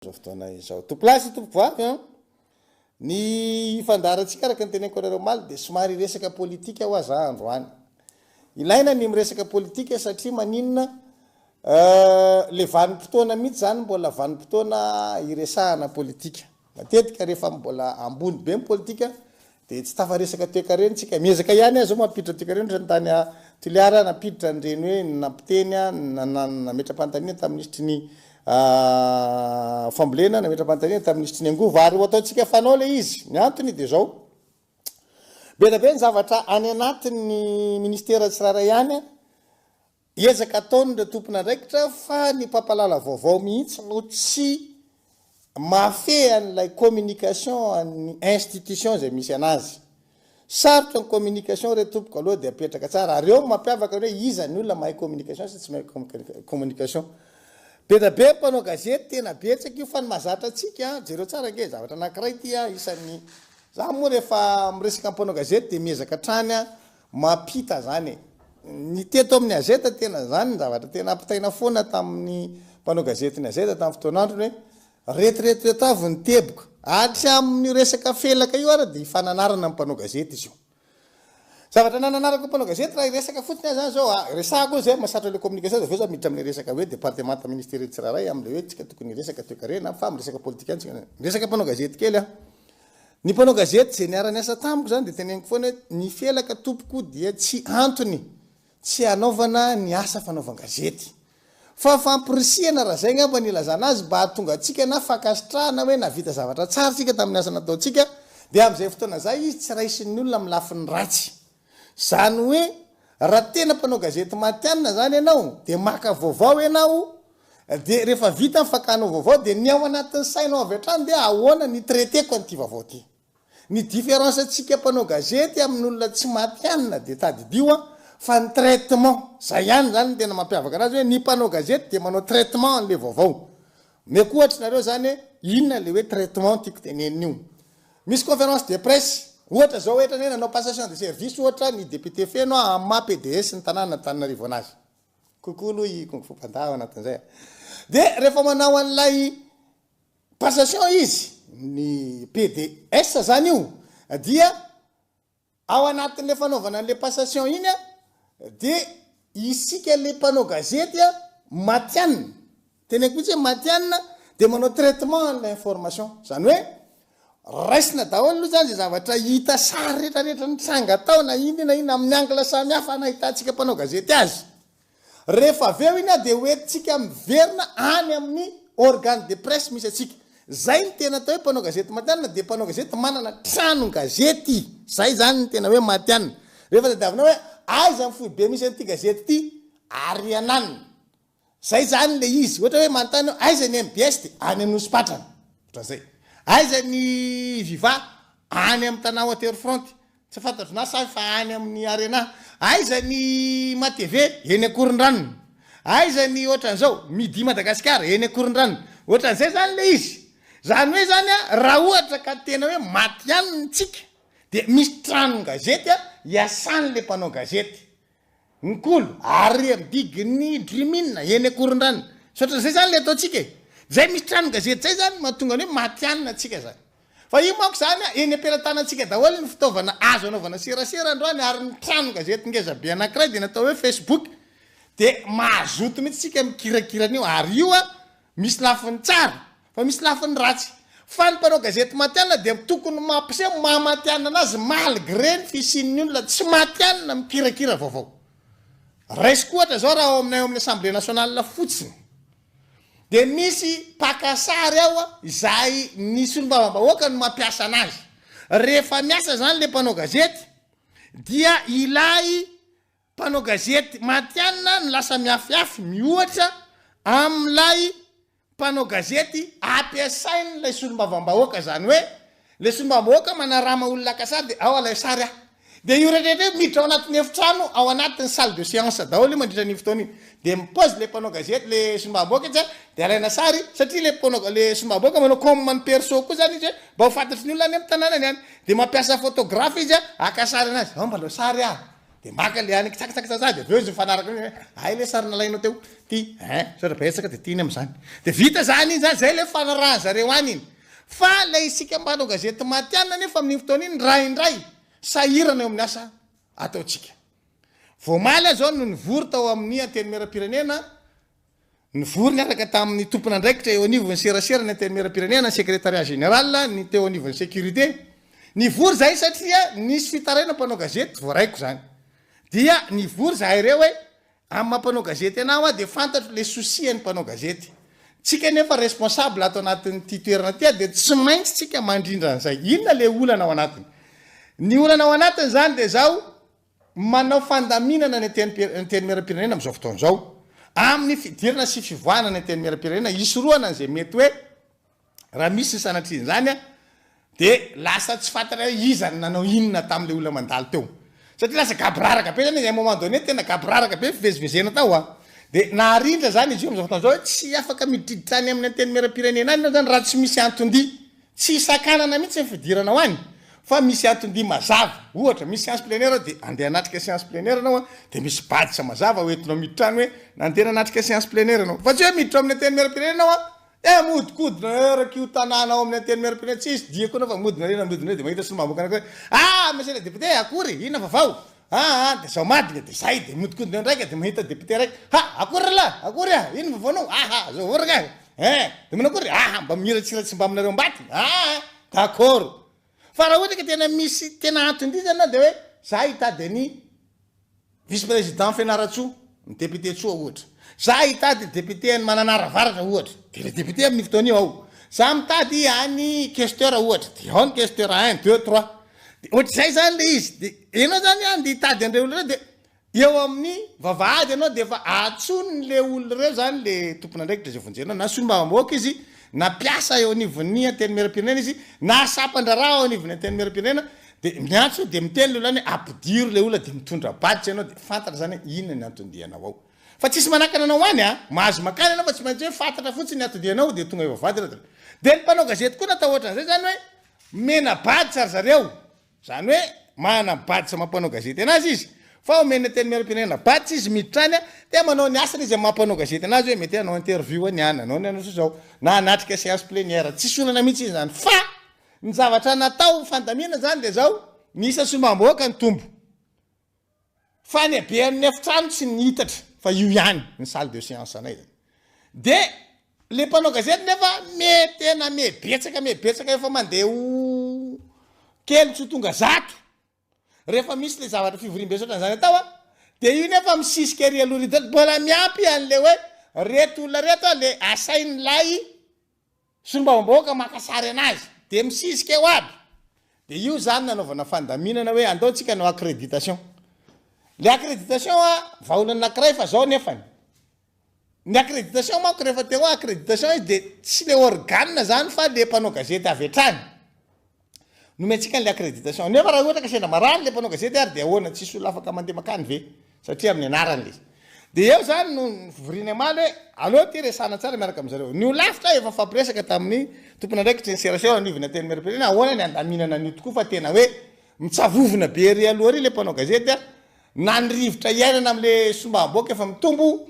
Fotoana izao toplasy tompoko vavy ny fandaratsika araka ny teneniko anareo maly de somary resaka politika ho aza androany ilaina ny miresaka politika satria maninona le vanim-potoana mihitsy zany mbola vanim-potoana iresahana politika matetika rehefa mbola ambony be ny politika de tsy tafaresaka toekareny tsika miezaka ihany azo mampiditra toekareny tany Toliara napiditra nyreny hoe nampiteny nametra-panontaniana tamin'ny ministry fambolena nametra-panontaniana tamin'ny ministry ny angovo ary ho ataotsika fanao le izy ny antony de zao be ny zavatra any anatin'ny ministera tsirairay ihany ezaka ataony le tompona andraikitra fa ny pampalala vaovao mihitsy no tsy mafé an'ilay communication any institution zay misy anazy sarotra ny communication re tompoko aloha de apetraka tsara ary eo mampiavaka hoe iza ny olona mahay communication sy tsy mahay communication be mpanao gazety tena betsaka io fa ny mahazatra atsika jereo tsara nge zavatra anankiray ty isan'ny za moa rehefa miresaka mpanao gazety de miezaka trany mapita zany ny teto amin'ny azeta tena zany ny zavatra tena ampitaina foana tamin'ny mpanao gazety ny azeta tamin'ny fotoanandro hoe retrete avy ny teboka atry amin'ny resaka felaka io ara de ifananarana ny mpanao gazety izy io zavatra nananarako mpanao gazety raha iresaka fotsiny zany zao resako zay masatra le communication aveo za miditra amin'ny resaka hoe département ministériel tsirairay am'le hoe tsika tokony resaka toekarena fa resaka politika tsika resaka mpanao gazety kely ny mpanao gazety zay niarany asa tamiko zany de teneniko foana hoe ny felaka tompoko dia tsy antony tsy anaovana ny asa fanaovana gazety fa fampirisiana raha zay ngamba nilazana azy mba tonga atsika na fakasitrahana hoe navita zavatra tsara tsika tamin'ny asa nataotsika de am'izay fotoana zay izy tsy raisin'ny olona amin'ny lafiny ratsy zany hoe raha tena mpanao gazety matianina zany ianao de maka vaovao ianao de rehefa vita mifakanao vaovao de ny ao anatin'ny sainao avy hatrany de ahoana ny traiteko an'ity vaovao ty ny différence atsika mpanao gazety amin'ny olona tsy matianina de tadidio fa ny traitement zay ihany zany tena mampiavaka anazy hoe ny mpanao gazety de manao traitement an'le vaovao meko ohatry nareo zany hoe inona le hoe traitement tiako tenenina io misy conférence de presse ohatra zao ohatra hoe nanao passation de service ohatra ny député feno ama PDS ny tanàna Antananarivo anazy kokolo i konfopandao anatin'izay de rehefa manao an'ilay passation izy ny PDS zany io dia ao anatin'le fanaovana an'le passation iny de isika le mpanao gazety matianina teneko mihitsy hoe matianina de manao traitement an'la information zany hoe raisina daholo aloha zany zay zavatra hita sary rehetrarehetra nitranga tao na iny amin'ny angle samy hafa nahitantsika mpanao gazety azy rehefa aveo iny de hoentsika miverina any amin'ny organe de presse misy atsika zay ny tena atao hoe mpanao gazety matianina de mpanao gazety manana trano gazety zay zany ny tena hoe matianina rehefa tadiavina hoe aiza ny foibe misy an'ity gazety ty ary ananina zay zany le izy ohatra hoe manontany aiza ny MBS de any amin'ny Osipatrana ohatran'izay aiza ny Viva any amin'ny Tana Waterfront tsy fantatro na sa fa any amin'ny Arena aiza ny MaTV eny Akorondrano aiza ny ohatran'izao Midi Madagasikara eny Akorondrano ohatran'izay zany le izy zany hoe zany raha ohatra ka tena hoe matianina tsika de misy trano gazety iasan'le mpanao gazety nikolo ary ambiginy Drimina eny Akorondrano soatran'izay zany le ataotsika zay misy trano gazety zay zany mahatonga hoe matianina tsika zany fa io manko zany eny ampelantanantsika daholo ny fitaovana azo anaovana serasera androany ary ny trano gazety ngeza be anankiray de natao hoe Facebook de mahazoto mihitsy tsika mikirakirana io ary io misy lafiny tsara fa misy lafiny ratsy fa ny mpanao gazety matianina de tokony mampiseho mahamatianina anazy malgré ny fisian'ny olona tsy matianina mikirakira vaovao raisiko ohatra zao raha ao aminay amin'ny assemblée nationale fotsiny de misy pakasary ao izay nisy olombavambahoaka no mampiasa anazy rehefa miasa zany le mpanao gazety dia ilay mpanao gazety matianina ny lasa miafiafy miohatra am'lay mpanao gazety ampiasainy lay solombavambahoaka zany hoe le solombavambahoaka manarama olona kasary de ao alay sary de io rehetrarehetra miditra ao anatin'ny efitrano ao anatin'ny salle de séance daholo mandritra ny fotoana iny de mipozy le mpanao gazety le solombavambahoaka izy de alaina sary satria le solombavambahoaka manao commande perso koa zany izy mba ho fantatry ny olona any amin'ny tanànany any de mampiasa photographe izy aka sary anazy ao mbalao sary de maka le any kitsakitsaka za de veo izy mifanaraka ay le sarina lainao teo ty sara betsaka de tiany am'zany de vita zany iny zany zay le fanarahana zareo any iny fa le isika mbanao gazety matianina nefa amin'iny fotoana iny raindray sahirana eo amin'ny asa ataotsika vomaly zao no nivory tao amin'ny anteny mera-pirenena nivory niaraka tamin'ny tompona andraikitra eo anivon'ny serasera ny anteny mera-pirenena secrétariat général ny teo anivon'ny sécurité nivory zay satria nisy fitaraina mpanao gazety voaraiko zany dia nivory zahay reo hoe amin'ny mampanao gazety anao a de fantatro le souci ny mpanao gazety tsika nefa responsable ato anatin'ny ty toerana ty de tsy maintsy tsika mandrindra an'izay inona le olana ao anatiny ny olana ao anatiny zany de zao manao fandaminana ny teny mera-pirenena am'izao fotoana zao amin'ny fidirana sy fivoana ny teny mera-pirenena isoroana an'izay mety hoe raha misy ny sanatriny zany a de lasa tsy fantatra hoe izany nanao inona tamin'le olona mandalo teo satria lasa gabraraka be zany zay moment donné tena gabraraka be fivezivezena tao a de naharindra zany izy io am'izao fotoana zao hoe tsy afaka mididitra any amin'ny anteny mera-pirenena any zany raha tsy misy antondy tsy sakanana mihitsy ny fidirana ao any fa misy antondy mazava ohatra misy science plenaire de andeha anatrika science plenaire anao de misy badisa mazava hoentinao miditra any hoe nandeha anatrika science plenaire anao fa tsy hoe miditra amin'ny anteny mera-pirenena ao modikodina eraky io tanànao amin'ny anteny mera-pirenena tsy isy diako anao fa modina rena modina de mahita somamboka anako hoe monsieur le député akory inona vavao de zao madika de zay de modikodina ndraiky de mahita député raiky akory la akory ino vavaonao zao voraka de manakory mba miratsiratsy mba aminareo mbaty d'accord fa raha ohatra ka tena misy tena antondizana de hoe za hitady ny vice président fianaratsoa ny député tsoa ohatra za hitady député ny mananaravaratra ohatra de le député amin'ny fotoana io ao za mitady any questeur ohatra de ao ny questeur 1 2 3 de ohatra zay zany le izy de enao zany any de hitady an'ireo olona reo de eo amin'ny vavahady anao de efa atsony le olona reo zany le tompona andraikitra zay vonjenao na sombamboaka izy na piasa eo anivon'ny anteny mera-pirenena izy na sapandraraha ao anivon'ny anteny mera-pirenena de miantso de miteny le olona hoe ampidiro le olona de mitondra baditsy anao de fantatra zany hoe inona ny antondianao ao fa tsisy manakana anao any mahazo makany anao fa tsy maintsy hoe fantatra fotsiny ny antondianao de tonga ivavady de ny mpanao gazety koa natao ohatran'izay zany hoe mena baditsy ary zareo zany hoe mana baditsy mampanao gazety anazy izy fa omeny anteny mera-pirenena baditsy izy miditra any de manao ny asany izy mampanao gazety anazy hoe mety anao interview any any anao ny anao zao na anatrika séance plénière tsy sonana mihitsy izy zany fa ny zavatra natao fandamina zany de zao nisa sombamboaka ny tombo fa ny be amin'ny efitrano tsy nihitatra fa io ihany ny salle de séance anay zany de le mpanao gazety nefa tena mebetsaka efa mandeha ho kely tsy tonga zato rehefa misy le zavatra fivorimbesotra zany atao de io nefa misisika ery aloha ridely mbola miampy an'le hoe reto olona reto le asainy lay sombamboaka makasary anazy de misisika eo aby de io zany nanaovana fandaminana hoe andaotsika no accréditation le accréditation vaolana anankiray fa zao nefany ny accréditation manko rehefa teo accréditation izy de tsy le organe zany fa le mpanao gazety avy hatrany nomentsika n'le accréditation nefa raha ohatra ka sendra marany le mpanao gazety ary de ahoana tsisy olona afaka mandeha makany ve satria amin'ny anarany le de eo zany no fivoriny amaly hoe aleo ty resana tsara miaraka am'zareo ny olafitra efa fampiresaka tamin'ny tompona ndraikitra ny serasera anivony anteny mera-pirenena ahoana ny andaminana an'io tokoa fa tena hoe mitsavovona be ry aloha ry le mpanao gazety nandrivotra iainana am'le sombamboaka efa mitombo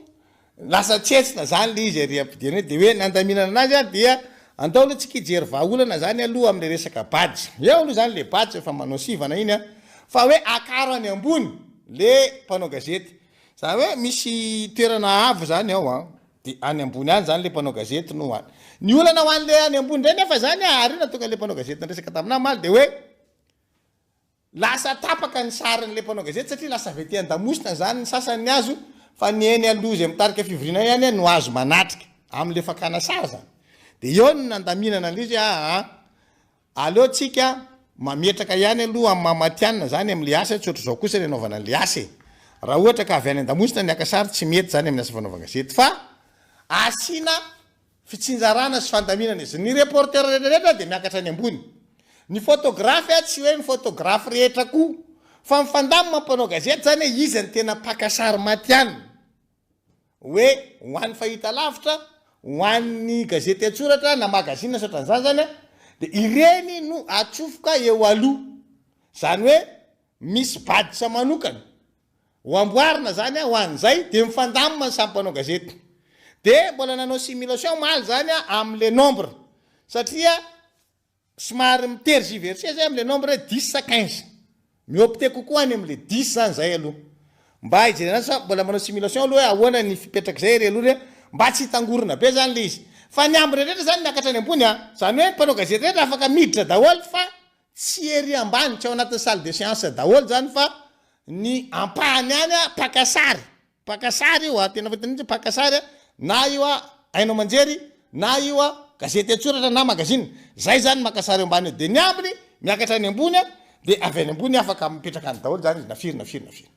lasa tsetsina zany le izy ary ampidirana de hoe nandaminana anazy dia andao aloha tsika ijery vaolana zany aloha am'le resaka baditsy eo aloha zany le baditsy efa manao sivana iny fa hoe akaro any ambony le mpanao gazety zany hoe misy toerana avo zany ao de any ambony any zany le mpanao gazety no any ny olana ho an'le any ambony ndray nefa zany ary natonga le mpanao gazety naresaka tamina maly de hoe lasa tapaka ny sarin'le mpanao gazety satria lasa avy ty andamosina zany ny sasany azo fa ny eny alozy mitarika fivorina ihany no azo manatrika am'le fakana sary zany de eo no nandaminana an'izy aleo tsika mametraka ihany aloha amin'ny mamatianina zany am'le asa tsotro zao kosa le anaovana an'le asa raha ohatra ka avy any andamosina ny akasary tsy mety zany amin'ny asa fanaovana gazety fa asina fitsinjarana sy fandaminana izy ny reporter rehetrarehetra de miakatra any ambony ny photographe tsy hoe ny photographe rehetra koa fa mifandamy mampanao gazety zany hoe izy ny tena pakasary matianina hoe hoan'ny fahita lavitra hoan'ny gazety atsoratra na magazine sotran'izany zany de ireny no atsofoka eo aloha zany hoe misy baditra manokana ho amboarina zany ho an'izay de mifandamina ny sampanao gazety de mbola nanao simulation maly zany am'le nombre satria somary mitergiverser zay am'le nombre 10 à 15 miopté kokoa any am'le 10 zany zay aloha mba hijerena sa mbola manao simulation aloha hoe ahoana ny fipetraka zay ry aloha mba tsy hitangorona be zany le izy fa ny amby rehetra zany miakatra any ambony zany hoe mpanao gazety rehetra afaka miditra daholo fa tsy ery ambany tsy ao anatin'ny salle de séance daholo zany fa ny ampahany any pakasary io tena fatanitsy pakasary na io ainao manjery na io gazety atsoratra na magazine zay zany makasary ambany io de ny ambiny miakatra any ambony de avy any ambony afaka mipetraka any daholo zany izy nafiry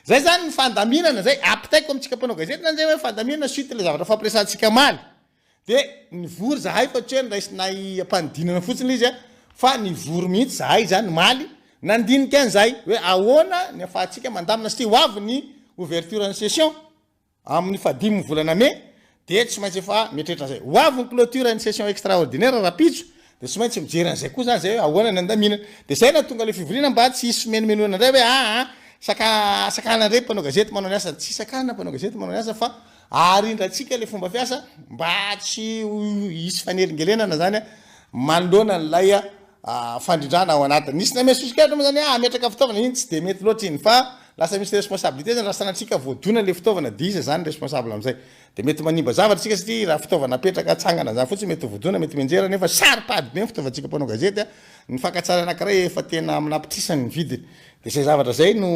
zay zany ny fandaminana zay apitaiko amitsika mpanao gazety zany zay hoe fandaminana suite le zavatra fampiresantsika maly de nivory zahay fa tsy hoe nraisina ampanidinana fotsiny izy fa nivory mihitsy zahay zany maly nandinika an'izay hoe ahoana ny afahantsika mandamina sy hoavy ny ouverture ny session amin'ny fadimy volana mai de tsy maintsy efa mitrehitra zay hoavy ny clôture ny session extraordinaire rapitso de tsy maintsy mijery an'izay koa zany zay hoe ahoana ny andaminana de zay na tonga le fivorina mba tsy hisy menomenoana ndray hoe sakana ndray mpanao gazety manao ny asa tsy sakana mpanao gazety manao ny asa fa arindrantsika le fomba fiasa mba tsy hisy fanelingelenana zany manoloana nylay fandrindrana ao anatiny nisy na mesosika mo zany ametraka fitaovana iny tsy de mety loatra iny fa lasa misy responsabilité zany raha sanatsika voadona le fitaovana disa zany responsable am'izay de mety manimba zavatra tsika satria raha fitaovana apetraka atsangana zany fotsy mety voadona mety menjera nefa saripady be fitaovantsika mpanao gazety ny fankatsara anakiray efa tena aminapitrisany ny vidiny de zay zavatra zay no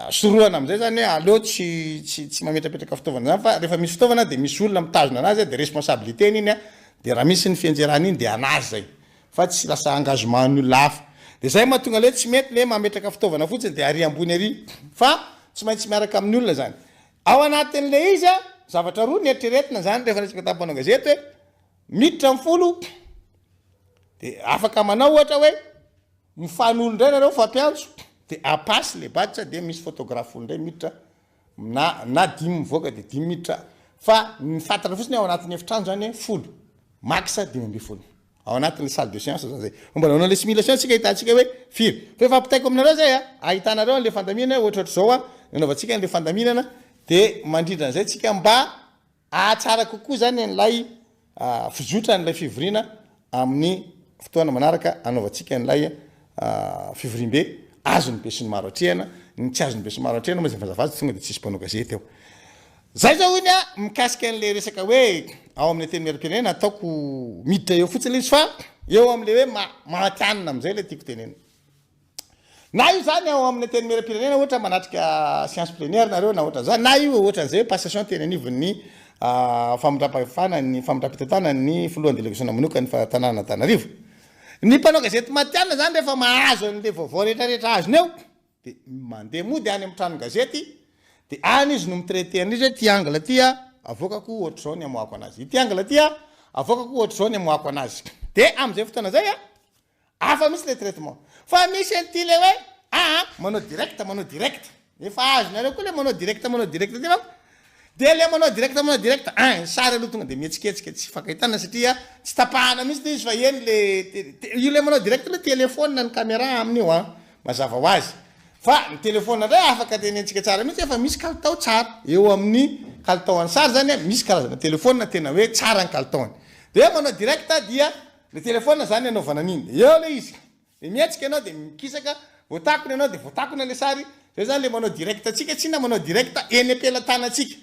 soroana am'izay zany hoe aleo tsy mametrapetraka fitaovana zany fa rehefa misy fitaovana de misy olona mitazona anazy de responsabilité iny de raha misy ny fianjerany iny de anazy zay fa tsy lasa engagement ny olona hafa de zay mahatonga le tsy mety le mametraka fitaovana fotsiny de ary ambony ary fa tsy maintsy miaraka amin'ny olona zany ao anatin'le izy zavatra roa ny eritreretina zany rehefa resaka tampanao gazety hoe miditra mifolo de afaka manao ohatra hoe mifanolo ndray nareo fampiantso de apasy le batsa de misy photographe ndray miditra na 10 mivoaka de 10 miditra fa ny fatana fotsiny ao anatin'ny efitrano zany folo max 10 ao anatin'le salle de séance zany zay mbola nanao le simulation tsika hitantsika hoe firy fa efa apitaiko aminareo zay ahitanareo an'le fandaminana ohatrahatra zao nanaovantsika an'le fandaminana de mandrindra an'izay tsika mba ahatsara kokoa zany an'lay fizotra n'lay fivorina amin'ny fotoana manaraka anaovantsika n'lay fivorimbe azony be sy ny maro atrehana ny tsy azony be sy maro atrehana mazavazavazy tonga de tsisy mpanao gazety eo zay zao iny mikasika an'le resaka hoe ao amin'ny teny miaram-pirenena ataoko miditra eo fotsiny izy fa eo am'le hoe mahatianina am'izay le tiako tenena na io zany ao amin'ny teny miaram-pirenena ohatra manatrika science plénière nareo na ohatra zany na io ohatran'izay passation teny anivon'ny famondrampafana ny famondram-pitatana ny filohan'ny délégation manokany fa tanàna Antananarivo ny mpanao gazety matianina zany rehefa mahazo an'le vaovao rehetrarehetra azony eo de mandeha mody any amin'ny trano gazety de any izy no mitraité an'izy hoe ty angle ty avoakako ohatra zao ny amoako anazy ity angle ty avoakako ohatra zao ny amoako anazy de am'izay fotoana zay afa misy le traitement fa misy an'ty le hoe manao direct efa azonareo koa le manao direct ty fa de le manao direct sary aloha tonga de mihetsiketsika tsy fakahitana satria tsy tapahana misy de izy fa eny le io le manao direct le téléphone na ny caméra amin'io mazava ho azy fa ny téléphone ndray afaka tenentsika tsara mihitsy efa misy kalitao tsara eo amin'ny kalitaony sary zany misy karazana téléphone tena hoe tsara ny kalitaony de manao direct dia le téléphone zany anaovana an'iny eo le izy de mihetsika ianao de mikisaka voatakony ianao de voatakona le sary zay zany le manao direct atsika tsy na manao direct eny ampelatanatsika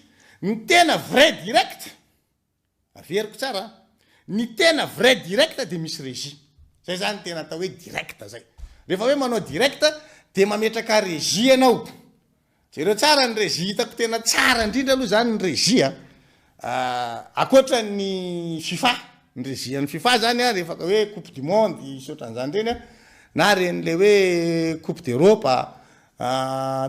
ny tena vrai direct averiko tsara ny tena vrai direct de misy régie zay zany tena atao hoe direct zay rehefa hoe manao direct de mametraka régie anao jereo tsara ny régie hitako tena tsara indrindra aloha zany ny régie akoatra ny FIFA ny régie ny FIFA zany rehefa ka hoe coupe du monde isotran'izany reny na ren'le hoe coupe d'Europe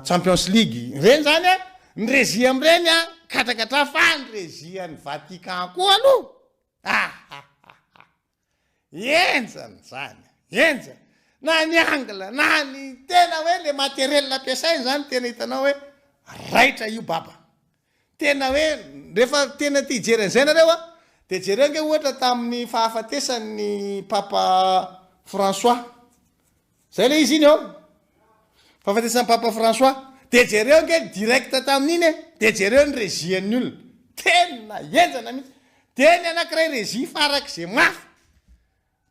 Champions League reny zany ny régie am'reny katrakatra fa ny régie ny Vatican koa aloha enjany zany enjany na ny angle na ny tena hoe le matériel ampiasainy zany tena hitanao hoe raitra io baba tena hoe rehefa tena ty hijery an'izay nareo de jereo nge ohatra tamin'ny fahafatesan'ny Papa François zay le izy iny ao fahafatesan'ny Papa François de jereo nge direct tamin'iny de jereo ny regian'ny olona tena enjana mihitsy de ny anankiray regi farak'izay mafy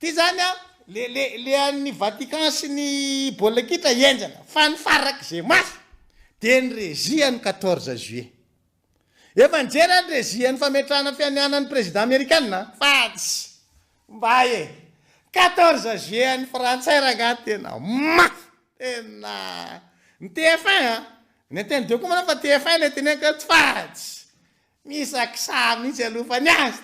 ty zany a le an'ny Vatican sy ny baolina kitra enjana fa ny farak'izay mafy de ny regi ny 14 juillet efa nijery ny regi ny fametrahana fianianan'ny président américaine fa tsy mba 14 juillet ny frantsay raha tena mafy tena ny TF1 ny teny de koa mana fa TF1 le teneka fatsy misaksa mihitsy alofany azy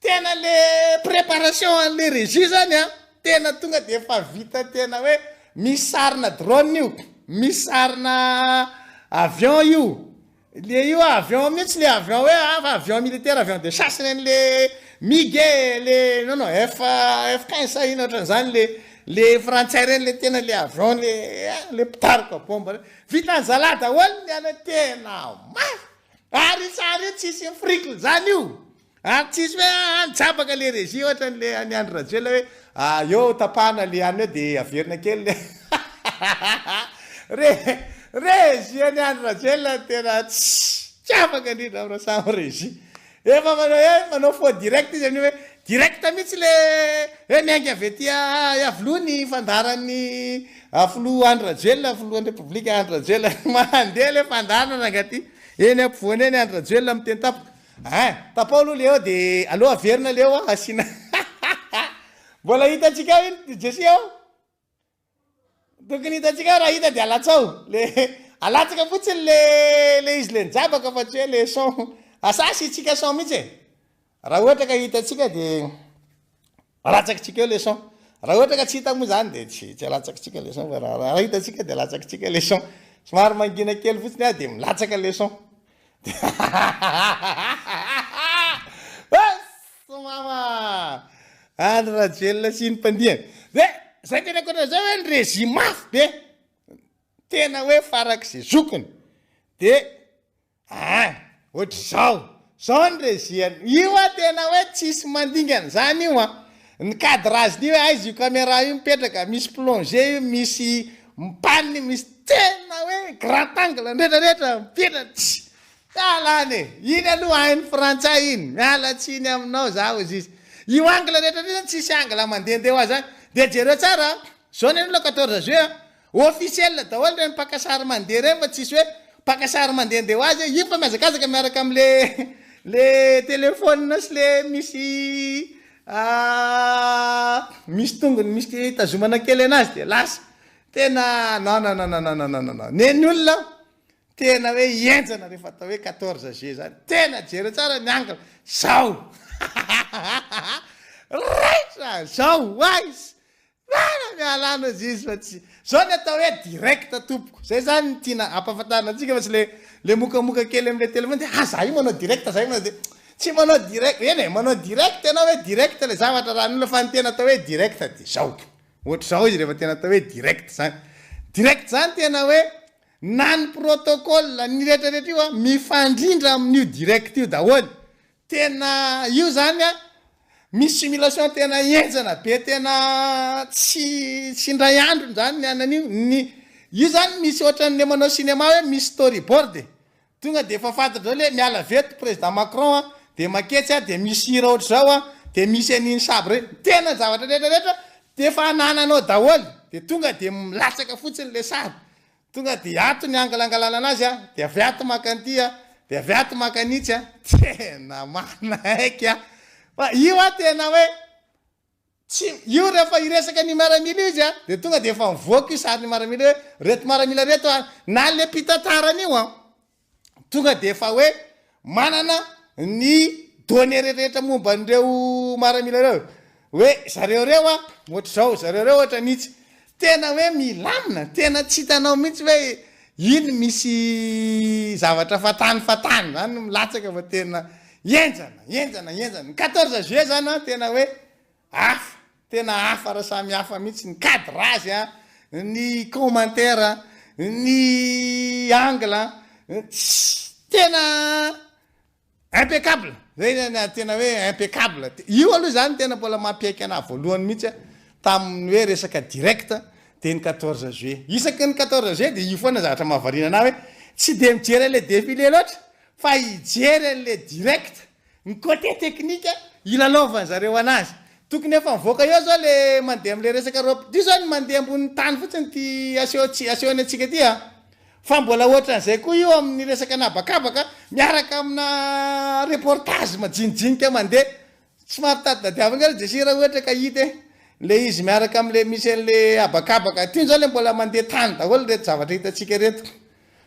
tena le préparation le régie zany tena tonga de efa vita tena hoe misy sarina drone io misy sarina avion io le io avion mihitsy le avion hoe avion militaire avion de chasse reny le migue le non F15 ino ohatran'izany le frantsay reny le tena le avion le pitarika bomba vita ny zala daholo ny ana tena mafy ary tsara io tsisy mifrikle zany io ary tsisy hoe jabaka le régie ohatran'le any Andry Rajoelina hoe eo tapahana le any eo de averina kely le régie any Andry Rajoelina tena tsy afaka indrindra amina samy régie efa manao faux direct izy amin'io hoe direct mihitsy le miaingy avy aty avlohany fandaran'ny aflo Andry Rajoelina afloan'ny république Andry Rajoelina mandeha le fandarana nangaty eny ampovoany eny Andry Rajoelina miteny tapao aloha le eo de aloha averina le eo asina mbola hitatsika iny Jesy eo tokony hitatsika raha hita de alatsao le alatsaka fotsiny le izy le njabaka fa tsy hoe le son asasy itsika son mihitsy raha ohatra ka hitatsika de alatsakitsika eo le son raha ohatra ka tsy hita moa zany de tsy alatsakitsika le son fa raha hitatsika de alatsakitsika le son somary mangina kely fotsiny de milatsaka le son mama Andry Rajoelina sy ny mpandihany de zay tena kota zay hoe ny régie mafy be tena hoe farak'izay zokony de ohatr' zao ny régiany io tena hoe tsisy mandingana zany io ny cadrage io izy io caméra io mipetraka misy plongé io misy mipaniny misy tena hoe grand angle rehetrarehetra mipetratsy alany iny aloha hainy frantsay iny miala tsiny aminao zaho izy io angle rehetrarehetra tsisy angle mandehandeha ho azy zany de jereo tsara zao ny aloha 14 juillet officiel daholo reny mpakasary mandeha reny fa tsisy hoe mpakasary mandehandeha ho azy io fa miazakazaka miaraka amle telefôna sy le misy tongony misy tazomana kely anazy de lasa tena non neny olona tena hoe enjana rehefa atao hoe 14 juillet zany tena jereo tsara ny angle zao raitra zao aizy mialana izy fa tsy zao ny atao hoe direct tompoko zay zany tiana ampahafantarina antsika fa tsy le mokamoka kely am'le telefony de za io manao direct za io manao de tsy manao direct eny manao direct anao hoe direct le zavatra raha n'olona fa ny tena atao hoe direct de zao ohatra zao izy rehefa tena atao hoe direct zany tena hoe na ny protocole ny rehetrarehetra io mifandrindra amin'io direct io daholo tena io zany misy simulation tena enjana be tena tsy indray andro zany ny anan'io io zany misy ohatran'le manao cinéma hoe misy storyboard tonga de efa fantatrao le miala veto président Macron de maketsy de misy hira ohatra zao de misy an'iny saby re tena zavatra rehetrarehetra de efa anananao daholo de tonga de milatsaka fotsiny le saby tonga de ato ny angalangalana anazy de avy ato makanty de avy ato makanitsy tena manaiky fa io tena hoe tsy io rehefa iresaka ny miaramila izy de tonga de efa mivoaka io sary ny miaramila hoe reto miaramila reto na le mpitatarany io tonga de efa hoe manana ny données rehetrarehetra momba an'ireo miaramila reo hoe zareo reo ohatra zao zareo reo ohatra nitsy tena hoe milamina tena tsy hitanao mihitsy hoe iny misy zavatra fatany zany milatsaka fa tena enjana ny 14 juillet zany tena hoe hafa tena hafa raha samy hafa mihitsy ny cadrage ny commentaire ny angle tena impeccable zay tena hoe impeccable io aloha zany tena mbola mampiaiky ana voalohany mihitsy tamin'ny hoe resaka direct dia ny 14 juillet isaky ny 14 juillet dia io foana zavatra mahavariana na hoe tsy dia mijery an'le défilé loatra fa hijery an'le direct ny côté technique ilalaovany zareo anazy tokony efa mivoaka eo zao le mandeha am'le resaka ropdi zao ny mandeha ambony tany fotsiny ty asehony atsika ty fa mbola ohatran'izay koa io amin'ny resaka nabakabaka miaraka amina reportage majinijinika mandeha tsy maritady dadiavana jesira ohatra ka hita le izy miaraka am'le misy an'le abakabaka ty zao le mbola mandeha tany daholo reto zavatra hitatsika reto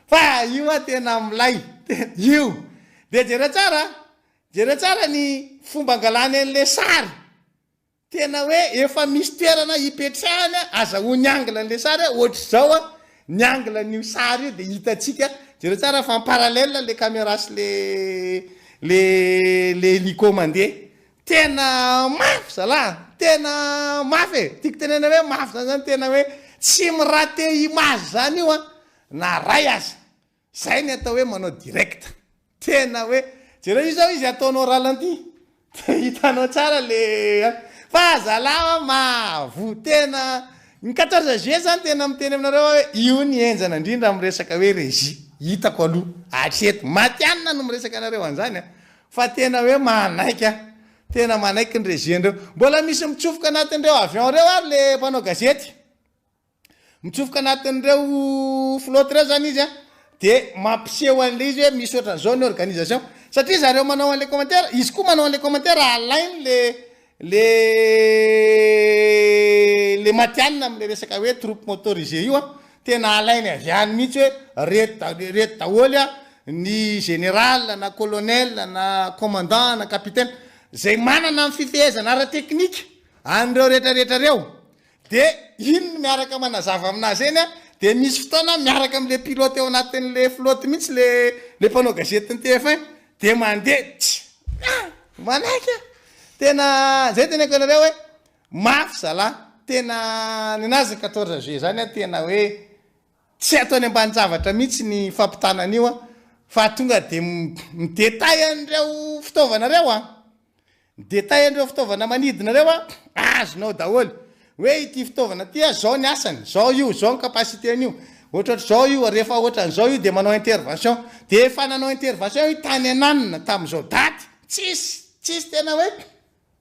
fa io tena milay io de jere tsara ny fomba angalany an'le sary tena hoe efa misy toerana hipetrahany azahoany angle an'le sary ohatra zao ny angle n'io sary io de hitatsika jere tsara fa parallèle le caméra sy le hélico mandeha tena mafy zala tena mafy tiako tenena hoe mafy zany tena hoe tsy mirate image zany io na ray aza zay ny atao hoe manao direct tena hoe jere io zao izy ataonao ralenty de hitanao tsara le fa zala mavo tena ny 14 juillet zany tena miteny aminareo hoe io ny enjana indrindra amresaka hoe régie hitako aloha atreto matianina no miresaka anareo an'izany fa tena hoe manaiky tena manaiky ny régie andreo mbola misy mitsofoka anatin'ireo avion reo ary le mpanao gazety mitsofoka anatin'ireo flotte reo zany izy de mampiseho an'le izy hoe misy ohatran'izao ny organisation satria zareo manao an'le commentaire izy koa manao an'le commentaire alainy le matianina am'le resaka hoe troupe motorisé io tena alainy aviany mihitsy hoe reto daholy ny général na colonel na commandant na capitaine zay manana amin'ny fifehezana ara teknika an'ireo rehetrarehetra reo de ino miaraka manazava aminazy eny de misy fotoana miaraka am'le pilote eo anatin'le flotte mihitsy le mpanao gazetiny TF1 de mandeha manaiky tena zay tena ko anareo hoe mafy zala tena ny anazy 14 juillet zany tena hoe tsy ataony ambany zavatra mihitsy ny fampitanan'io fa tonga de midetay an'ireo fitaovanareo midetay an'ireo fitaovana manidinareo azonao daholy hoe ity fitaovana ty zao ny asany zao io zao ny capacité-n'io ohatrahatra zao io rehefa ohatran'izao io de manao intervention de efa nanao intervention io tany ananina tam'izao daty tsisy tena hoe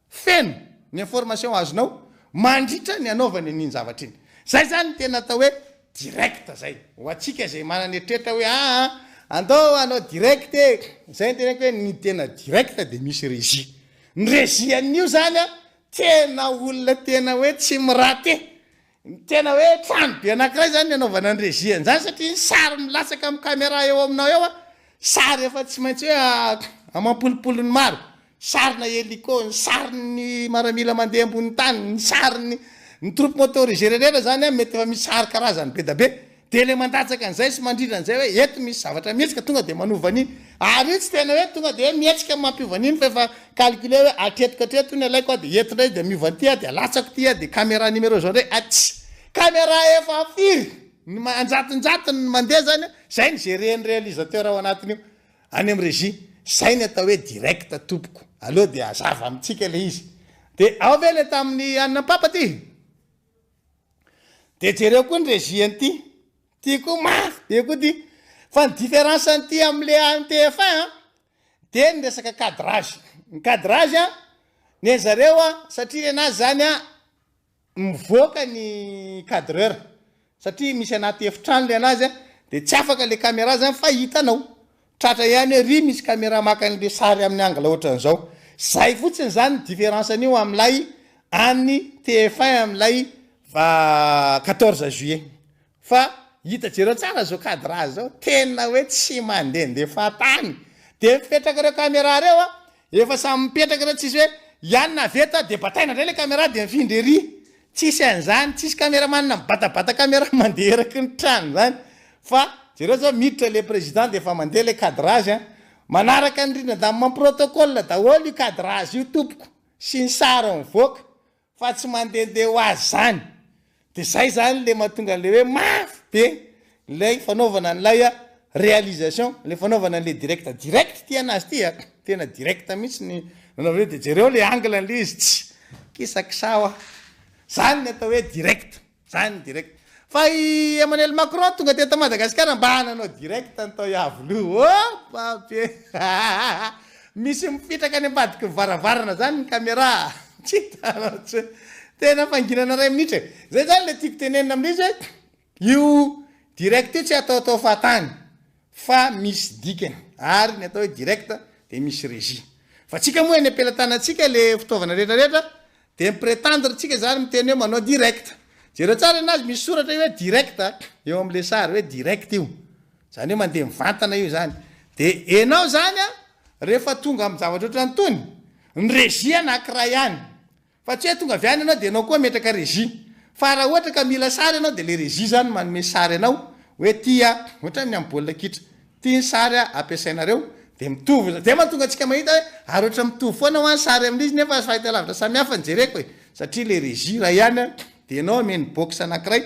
feno ny information azonao mandritra ny anaovany an'iny zavatra iny zay zany tena atao hoe direct zay ho atsika zay manany etrehtra hoe andao anao direct zay tenako hoe ny tena direct de misy régie ny régie an'io zany tena olona tena hoe tsy mirate tena hoe trano be anankiray zany ny anaovana ny régie an'izany satria ny sary milatsaka amin'ny caméra eo aminao eo sary efa tsy maintsy hoe amampolipolony maro sarina hélico ny sariny maramila mandeha ambony tany ny sariny ny troupe motorisé rehetra zany mety efa misy sary karazany be da be de le mandatsaka an'izay sy mandrindra an'izay hoe eto misy zavatra mihetsika tonga de manovan'iny ary io tsy tena hoe tonga de mihetsika mampiovan'iny fa efa calculé hoe atretika atreto ny alaiko de entindray de miovany ty de latsako ty de caméra numéro zao ndray atsy caméra efa firy ny anjatonjatony mandeha zany zay ny géren'ny réalisateur ao anatin'io any amin'ny régie zay ny atao hoe direct tompoko aloha de azava amitsika le izy de ao ve le tamin'ny aninampapa ty de jereo koa ny régie an'ty ty koa mafy be koa ty fa ny différence an'ty am'le any TF1 de ny resaka cadrage ny cadrage ny zareo satria anazy zany mivoaka ny cadreur satria misy anaty efitrano le anazy de tsy afaka le caméra zany fa hitanao tratra ihany hoe ry misy caméra maka an'le sary amin'ny angle ohatran'izao zay fotsiny zany différence an'io am'lay any TF1 am'lay 14 juillet fa hita jereo tsara zao cadrage zao tena hoe tsy mandehandeha fatany de mipetraka reo caméra reo efa samy mipetraka reo tsisy hoe ihany naveta de bataina ndray le caméra de mifindry ery tsisy an'izany tsisy caméramanina mibatabata caméra mandeha eraky ny trano zany fa jereo zao miditra le président de efa mandeha le cadrage manaraka ndrindra da mamprotocole daholo io cadrage io tompoko sy ny sary mivoaka fa tsy mandehandeha ho azy zany de zay zany le mahatonga le hoe mafy be lay fanaovana an'lay réalisation le fanaovana an'le direct ty anazy ty tena direct mihitsy ny nanaovre de jereo le angle an'le izy tsy kisakisao zany ny atao hoe direct zany direct fa i Emmanuel Macron tonga teto Madagasikara mba hananao direct antao iavolo papy misy mifitraka any ambadiky varavarana zany ny caméra tsy hitanao tsy tena fanginana ray minitra zay zany le tiako tenenina amin'izy io direct io tsy ataotao fatany fa misy dikany ary ny atao hoe direct de misy régie fa tsika moa eny ampelantanantsika le fitaovana rehetrarehetra de mipretendre tsika zany miteny hoe manao direct jereo tsara anazy misy soratra hoe direct eo am'le sary hoe direct io zany hoe mandeha mivantana io zany de enao zany a rehefa tonga amin'ny zavatra ohatrany tony ny régie anankiray ihany fa tsy hoe tonga avy any anao de anao koa metraka régie fa raha ohatra ka mila sary anao de le régie zany manome sary anao hoe tia ohatra ny am'baolina kitra tia ny sary ampiasainareo de mitovy de mahatonga antsika mahita hoe ary ohatra mitovy foana ho any sary amin'izy nefa fahita lavitra samihafa ny jereko hoe satria le régie raha ihany de anao ameny box anankiray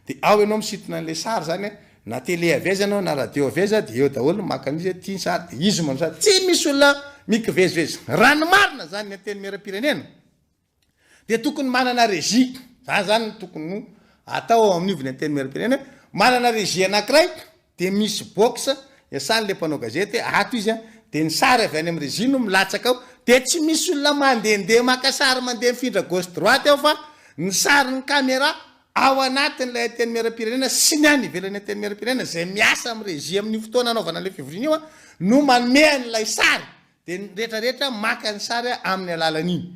de ao ianao misintona an'le sary zany na télé avy anao na radio avy de eo daholo maka an'izy tia ny sary de izy mano sary tsy misy olona mikivezivezy ranomarina zany ny anteny miara-pirenena de tokony manana régie zany tokony atao ao amin'ivony anteny miara-pirenena manana régie anankiray de misy box iasany le mpanao gazety ato izy de ny sary avy any amin'ny régie no milatsaka ao de tsy misy olona mandehandeha maka sary mandeha mifindra gauche droite ao fa ny sary ny caméra ao anatin'lay anteny miara-pirenena sy ny any ivelany anteny miara-pirenena zay miasa amin'ny régie amin'ny fotoana anaovana le fivoriana io no manome an'ilay sary de rehetrarehetra maka ny sary amin'ny alalan'iny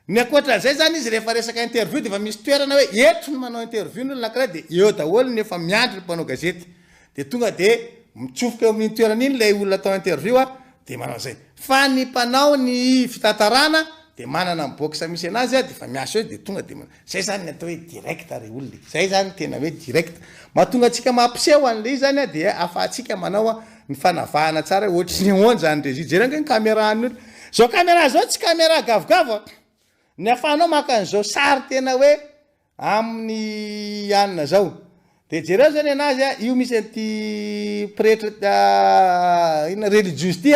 ny akoatran'izay zany izy rehefa resaka interview de fa misy toerana hoe eto no manao interview ny olona anankiray de eo daholo nefa miandry ny mpanao gazety de tonga de mitsofoka eo amin'iny toerana iny lay olona atao interview de manao zay fa ny mpanao ny fitantarana de manana ny box misy anazy de fa miasa hoe de tonga de zay zany ny atao hoe direct re olona zay zany tena hoe direct mahatonga atsika mampiseho an'le izy zany de afahantsika manao ny fanavahana tsara ohatry ny ahoana zany régie jeranga ny caméra any zao caméra zao tsy caméra gavogavo ny afahanao maka an'izao sary tena hoe amin'ny anina zao de jereo zany anazy io misy anty pretre ina religieuse ty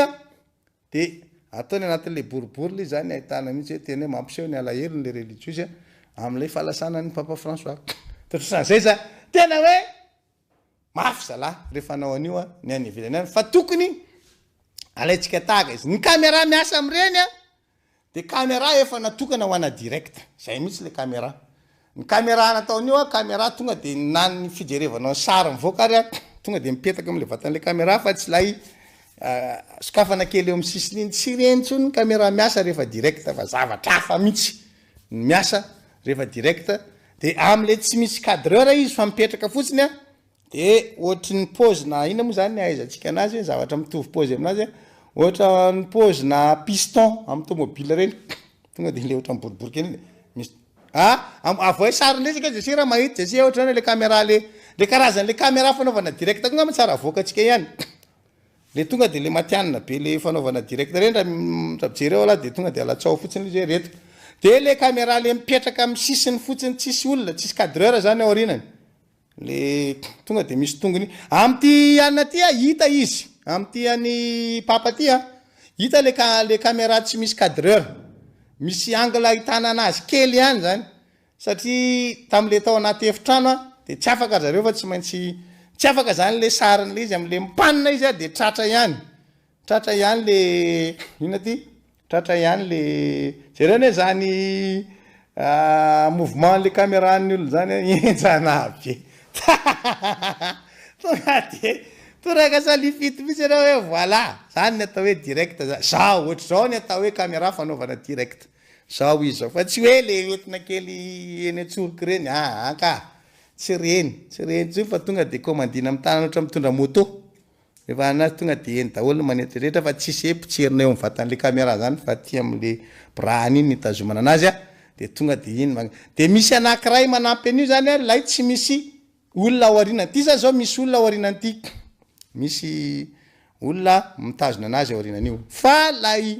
de ataony anatin'le boribory le zany ahitana mihitsy hoe tena hoe mampiseho ny alahelo n'le religieuse am'lay fahalasana ny papa François totrosan'izay za tena hoe mafy zalahy rehefa anao an'io ny any ivelany any fa tokony alaitsika tahaka izy ny caméra miasa am'ireny de caméra efa natokana ho ana direct zay mihitsy le caméra ny caméra nataon'io caméra tonga de nany fijerevanao sary mivoaka ary tonga de mipetaka am'le vatan'le caméra fa tsy lay sokafana kely eo amin'ny sisiny iny tsy reny tsony ny caméra miasa rehefa direct fa zavatra hafa mihitsy miasa rehefa direct de am'le tsy misy cadreur izy fa mipetraka fotsiny de ohatry ny pause na ina moa zany aizantsika anazy zavatra mitovy pause aminazy ohatra ny pause na piston amin'ny tomobile reny tonga de le ohatra boribory kely iny misy avoe sary lesika de sira mahita zay ohatra le caméra le karazan'le caméra fanaovana direct tonga tsara avoaka atsika ihany le tonga de le matianina be le fanaovana direct reny raha jereo ala de tonga de alatsao fotsiny izy reto de le caméra le mipetraka amin'ny sisiny fotsiny tsisy olona tsisy cadreur zany ao aorinany le tonga de misy tongony amty anina ty hita izy amty any papa ty hita le caméra tsy misy cadreur misy angle ahitana anazy kely ihany zany satria tam'le tao anaty efitrano de tsy afaka zareo fa tsy maintsy tsy afaka zany le sarin'le izy am'le mipanina izy de tratra ihany le ina ty tratra ihany le jereo ne zany mouvement le caméra ny olo zany enjana be tonga de toraka salifity misy reo hoe voilà zany ny atao hoe direct zao ohatra zao ny atao hoe caméra fanaovana direct zao izy zao fa tsy hoe le entina kely eny atsoroky reny ka tsy reny tsy fa tonga de commandina amin'ny tanana ohatra mitondra moto rehefa anazy tonga de eny daholo manetreretra fa tsisy hoe potserina eo amin'ny vatan'le caméra zany fa ty am'le brahany iny nitazomana anazy de tonga de iny de misy anankiray manampy an'io zany lay tsy misy olona ao aoriana ty zany zao misy olona ao aorianan'ity misy olona mitazona anazy ao aorianan'io fa lay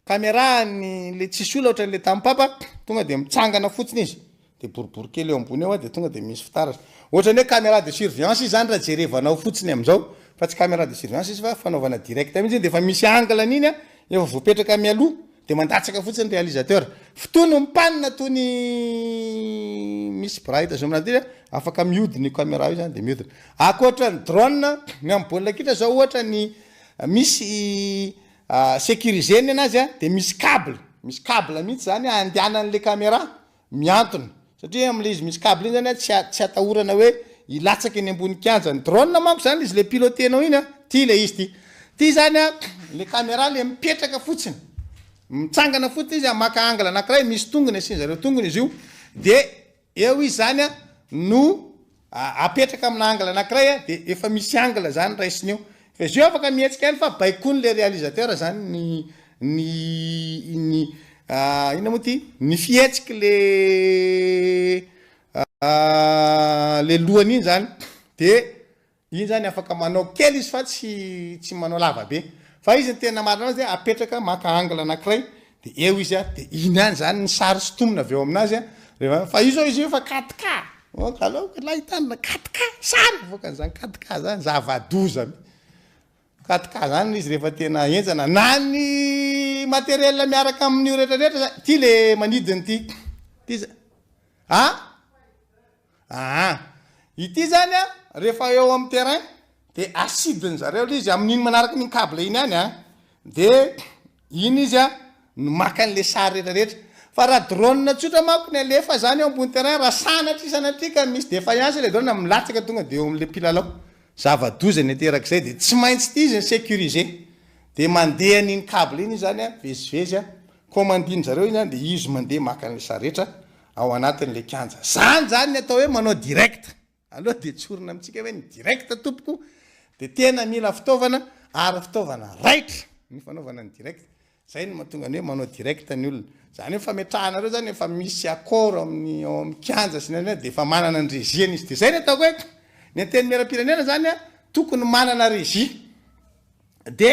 caméra ny le tsisy olona ohatran'le tampapa tonga de mitsangana fotsiny izy de boribory kely eo ambony eo de tonga de misy fitaratra ohatrany hoe caméra de surveillance izy zany raha jerevanao fotsiny am'izao fa tsy caméra de surveillance izy fa fanaovana direct mihitsy de fa misy angle an'iny efa voapetraka mialoha de mandatsaka fotsiny réalisateur fotono mipanina tony misy bright zao amin'azy ty afaka miodiny caméra io zany de miodina akoatra ny drone ny amin'ny baolina kitra zao ohatra ny misy sécuriseny anazy de misy câble mihitsy zany andehanan'le caméra miantona satria am'le izy misy câble iny zany tsy atahorana hoe ilatsaky eny ambony kianja ny drone manko zany izy le pilotenao iny ty le izy ty zany le caméra le mipetraka fotsiny mitsangana fotsiny izy maka angle anankiray misy tongony asiany zareo tongony izy io de eo izy zany no apetraka amina angle anankiray de efa misy angle zany raisiny eo fa izy io afaka mihetsika any fa baikony le réalisateur zany ina moa ty ny fihetsiky le lohany iny zany de iny zany afaka manao kely izy fa tsy manao lava be fa izy ny tena marina azy apetraka maka angle anankiray de eo izy de iny any zany ny sary sotomina avy eo aminazy fa io zao izy io fa 4K la hitanina 4K sary vokan'zany 4K zany zava-doza 4K zany izy rehefa tena enjana na ny matériel miaraka amin'io rehetrarehetra zany ty le manidiny ty ity zany rehefa eo amin'ny terrain de asidiny zareo le izy amin'iny manaraka ny câble iny any de iny izy no maka an'le sary rehetrarehetra fa raha drone tsotra manko ny alefa zany eo ambony terrain raha sanatry ka misy défaillance le drone milatsaka tonga de eo am'le pilalao zava-doza ny aterak'izay de tsy maintsy ty izy ny sécuriser de mandeha an'iny câble iny zany vezivezy commandine zareo iny zany de izy mandeha maka an'le sary rehetra ao anatin'le kianja zany ny atao hoe manao direct aloha de tsorina amitsika hoe ny direct tompoko de tena mila fitaovana ary fitaovana raitra ny fanaovana ny direct zay ny mahatonga ny hoe manao direct ny olona zany hoe fametrahanareo zany efa misy accord amin'ny ao amin'ny kianja sy ny de efa manana ny régieny izy de zay ny ataoko hoe ny anteny miaram-pirenena zany tokony manana régie de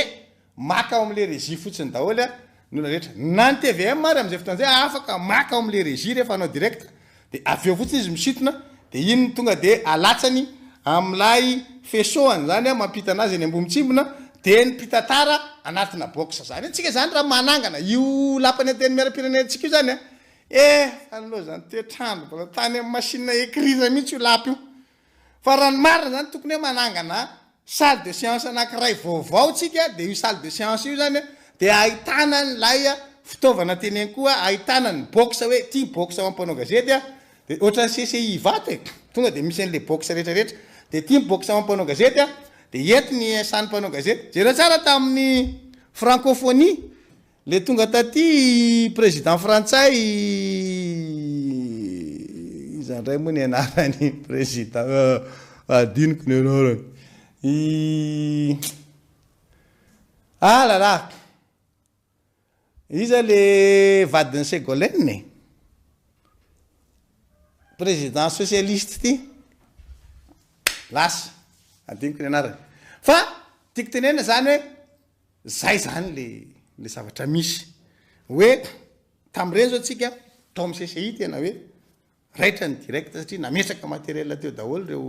maka ao am'le régie fotsiny daholo ny olona rehetra na ny TVM mary am'izay fotoana zay afaka maka ao am'le régie rehefa anao direct de avy eo fotsiny izy misitona de iny tonga de alatsany am'lay fesoany zany mampita anazy eny ambony tsimbona de nipita tara anatina box zany antsika zany raha manangana io lapany ateny miaram-pirenentsika io zany aloha zany toetrandro mbola tany amin'ny machine écrire mihitsy io lapy io fa raha ny marina zany tokony hoe manangana salle de séance anankiray vaovao tsika de io salle de séance io zany de ahitana nylay fitaovana teneny koa ahitana ny box hoe ty box mampanao gazety de ohatran'ny CCI vato tonga de misy an'le box rehetrarehetra de ty box mampanao gazety de eti ny sany mpanao gazety jereo tsara tamin'ny francophonie le tonga taty président frantsay izandray moa ny anarany président adiniko ny anarany lala iza le vadiny Ségolène président socialiste ty lasa adiniko ny anarany fa tiako tenena zany hoe zay zany le zavatra misy hoe tam'ireny zao tsika tao amin'ny CCI tena hoe raitra ny direct satria nametraka matériel teo daholo reo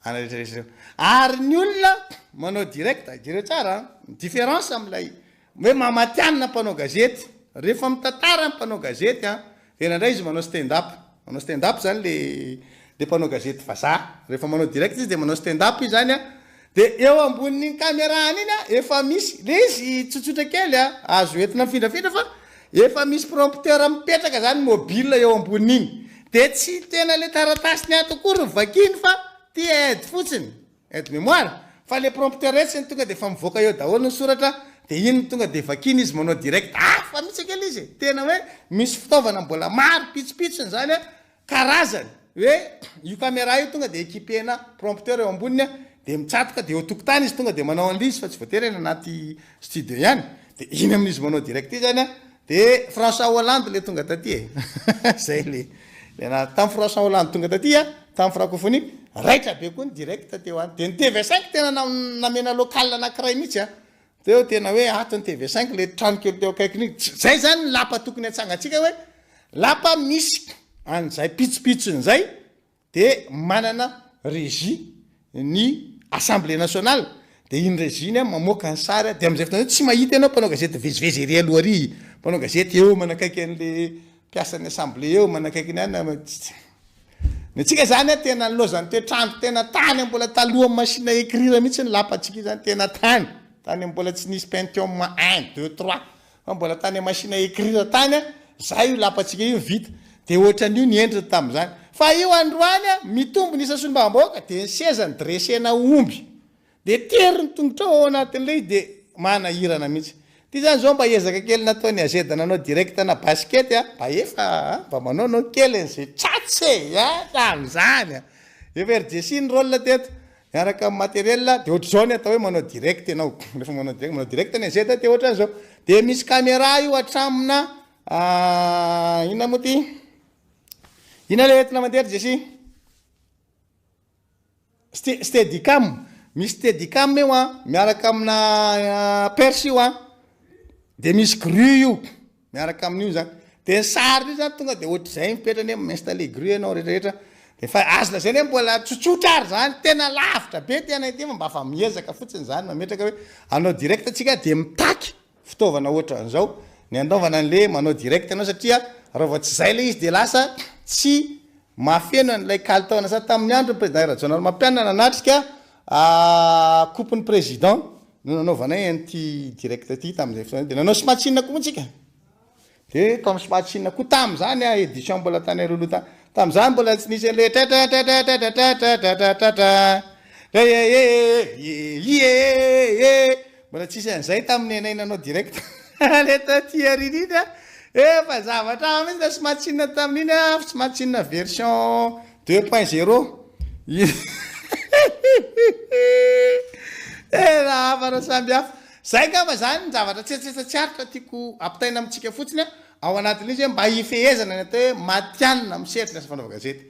anarehetrarehetra reo ary ny olona manao direct jereo tsara différence am'lay hoe mamatianina mpanao gazety rehefa mitantara mpanao gazety tena ndray izy manao stand up zany le mpanao gazety vazaha rehefa manao direct izy de manao stand up izy zany de eo ambonin'iny caméra iny efa misy le izy tsotsotra kely azo entina mifindrafindra fa efa misy prompteur mipetraka zany mobile eo ambonin'iny de tsy tena le taratasy ny atokory vakiny fa ty aide fotsiny aide mémoire fa le prompteur retsy ny tonga de fa mivoaka eo daholo ny soratra de iny tonga de vakiny izy manao direct fa misy kely izy tena hoe misy fitaovana mbola maro pitsopitsony zany karazany hoe io caméra io tonga de équipena prompteur eo amboniny de mitsatoka de eo tokotany izy tonga de manao an'izy fa tsy voatery eny anaty studio ihany de iny amin'izy manao direct izy zany de François Hollande le tonga taty zay le tamin'ny François Hollande tonga taty tamin'ny francophonie raitra be koa ny direct teo any de ny TV5 tena namena local anankiray mihitsy teo tena hoe ato ny TV5 le trano kely teo akaikiny zay zany lapa tokony atsangatsika hoe lapa misy an'izay pitsopitsony zay de manana régie ny assemblée nationale de iny régie iny mamoaka ny sary de am'izay fotoana tsy mahita ianao mpanao gazety vezivezy ery aloha ary mpanao gazety eo manakaiky an'le mpiasan'ny assemblée eo manakaiky ny any ny atsika zany tena nilozany toetrandro tena tany mbola taloha machine écrire mihitsy ny lapatsika zany tena tany mbola tsy nisy Pentium 1 2 3 fa mbola tany machine écrire tany zay io lapatsika io vita de ohatran'io niendry tam'izany fa io androany mitombo ny sasonim-bahoaka de ny sezany dressena omby de tery ny tongotra ao anatin'le de manahirana mihitsy ty zany zao mba ezaka kely nataony azeda nanao direct na basket mba efa mba manao kely an'zay tratsy tam'izany efa RDC ny rôle teto miaraka amin'ny matériel de ohatr'izao ny atao hoe manao direct ianao rehefa manao direct ny azeda de ohatran'izao de misy caméra io atramina ina moa ty ina le entina mandeha RDC Steadicam misy Steadicam io miaraka amina perche io de misy grue io miaraka amin'io zany de sary io zany tonga de ohatr'izay mipetrany m'installer grue ianao rehetrarehetra de fa azo lazainy mbola tsotsotra ary zany tena lavitra be tena ity mba fa miezaka fotsiny zany mametraka hoe anao direct atsika de mitaky fitaovana ohatran'izao ny andaovana an'le manao direct anao satria raha vao tsy zay le izy de lasa tsy mafeno an'ilay kalitaona sa tamin'ny andro ny président régional mampianana natrika coupe ny président no nanaovanay an'ty direct ty tamin'izay fotoana de nanao smatchine koa moa tsika de tam smatchine koa tam'izany édition mbola tany aroloha tam'izany mbola tsy nisy an'le mbola tsisy an'izay tamin'ny anay nanao direct le taty arininy fa zavatra mihitsy smatchine tamin'iny smatchine version 2.0 raha fara samby hafa zay ngamba zany zavatra tsetsetsatsiaritra tiako ampitaina amitsika fotsiny ao anatin'izy hoe mba ifehezana ny atao hoe matianina miseritra asa fanaova gazety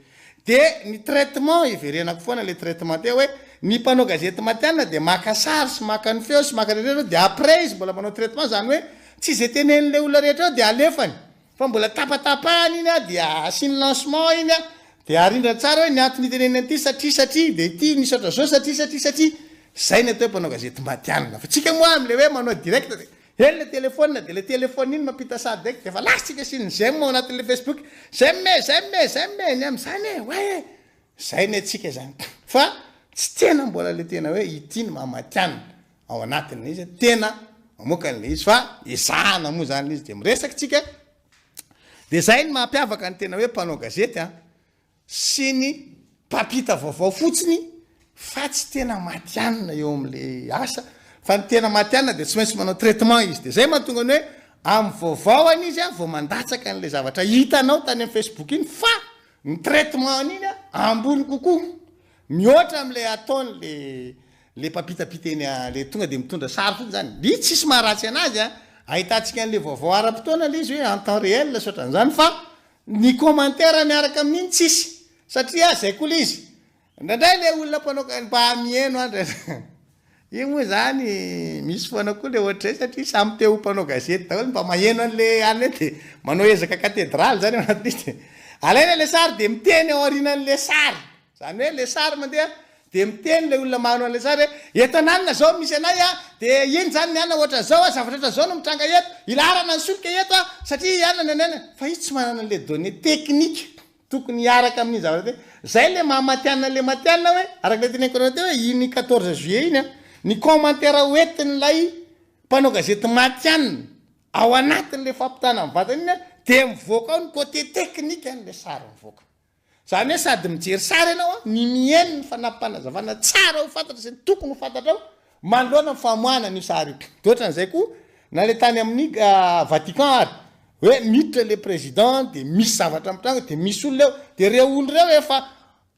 de ny traitement iverenako foana le traitement te hoe ny mpanao gazety matianina de maka sary sy maka ny feo sy maka rehetra de après izy mbola manao traitement zany hoe tsy zay tenen'le olona rehetra eo de alefany fa mbola tapatapahany iny de asiny lancement iny de arindra tsara hoe niantony teneny an'ity satria de ity nisy oatra zao satria zay ny atao hoe mpanao gazety matianina fa tsika moa am'le hoe manao direct de ely le téléphone de le téléphone iny mampita sady direct de fa lasitsika siny j'aime ao anatin'le Facebook j'aime ny am'izany hoe zay ny atsika zany fa tsy tena mbola le tena hoe ity ny mamatianina ao anatin'le izy tena mamoaka an'le izy fa izahana moa zany izy de miresaka tsika de zay ny mampiavaka ny tena hoe mpanao gazety sy ny mpampita vaovao fotsiny fa tsy tena matianina eo am'le asa fa ny tena matianina de tsy maintsy manao traitement izy de zay mahatonga ny hoe amin'ny vaovaoany izy vao mandatsaka an'le zavatra hitanao tany amin'ny Facebook iny fa ny traitement iny ambony kokoa mihoatra am'le ataony le mpampitapiteny le tonga de mitondra sary fotsiny zany ny tsisy maharatsy anazy ahitantsika an'le vaovao ara-potoana le izy hoe en temps réel sotran'izany fa ny commentaire miaraka amin'iny tsisy satria zay koa le izy ndraindray le olona mpanao mba mieno andra io moa zany misy foana koa le ohatra zay satria samy teo mpanao gazety daholo mba maheno an'le any de manao ezaka katedraly zany anatin'izy de alaina le sary de miteny ao aorinan'le sary zany hoe le sary mandeha de miteny le olona manao an'le sary hoe eto ananina zao misy anay de iny zany ny ana ohatra zao zavatra ohatra zao no mitranga eto ilarana ny solika eto satria ianana anana fa izy tsy manana an'le données technique tokony hiaraka amin'iny zavatra te zay le mahamatianina le matianina hoe araka le teneniko anao teo hoe iny 14 juillet iny ny commentaire hoetin'lay mpanao gazety matianina ao anatin'le fampitana amin'ny vatany iny de mivoaka ao ny côté technique an'le sary mivoaka zany hoe sady mijery sary ianao ny mihaino ny fanampanazavana tsara ho fantatra sy ny tokony ho fantatra ao manoloana ny famoahana ny sary io de ohatran'izay koa na le tany amin'ny Vatican ary hoe miditra le président de misy zavatra mitranga de misy olona eo de reo olo reo efa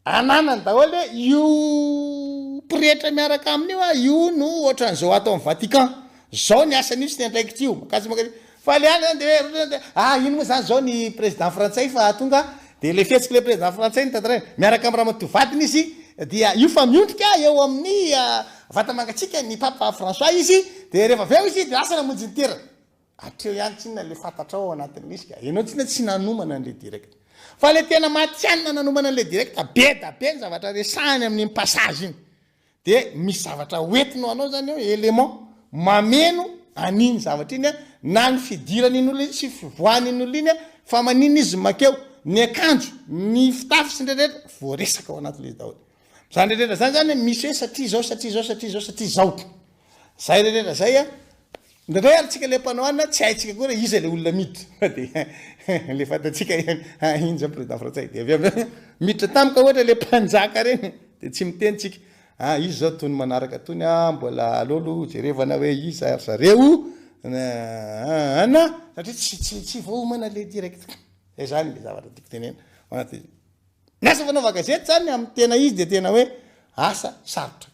ananany daholo hoe io pretra miaraka amin'io io no ohatran'izao atao amin'ny Vatican zao ny asan'io sy ny andraikitra io makasy fa le any de ino moa zany zao ny président frantsay fa tonga de le fihetsiky le président frantsay ny tantaraina miaraka amin'ny raha matovatiny izy dia io fa miondrika eo amin'ny vatamangatsika ny papa François izy de rehefa aveo izy de lasa namonjy ny terana atreo ihany tsinona le fantatra ao anatin'isy ka ianao tsina tsy nanomana an'le direct fa le tena matianina nanomana an'le direct be da be ny zavatra resahany amin'ny passage iny de misy zavatra hoentinao anao zany eo élément mameno aniny zavatra iny na ny fidiran'iny iny sy fivoan'iny iny fa maniny izy makeo ny akanjo ny fitafy sy ndreretra voaresaka ao anatin'le izy daholo zany rehetra zany misy hoe satria zao zay rehetra zay ndreritsika le mpanao anina tsy haitsika koa iza le olona miditra de le fatatsika iny zany président frantsay de avy miditra tamika ohatra le mpanjaka reny de tsy mitenitsika izy zao tony manaraka tony mbola alolo jerevana hoe izy zareo ana satria tsy voamana le direct zay zany le zavatra tiako tenena anaty miasa fanaova gazety zany amin'ny tena izy de tena hoe asa sarotra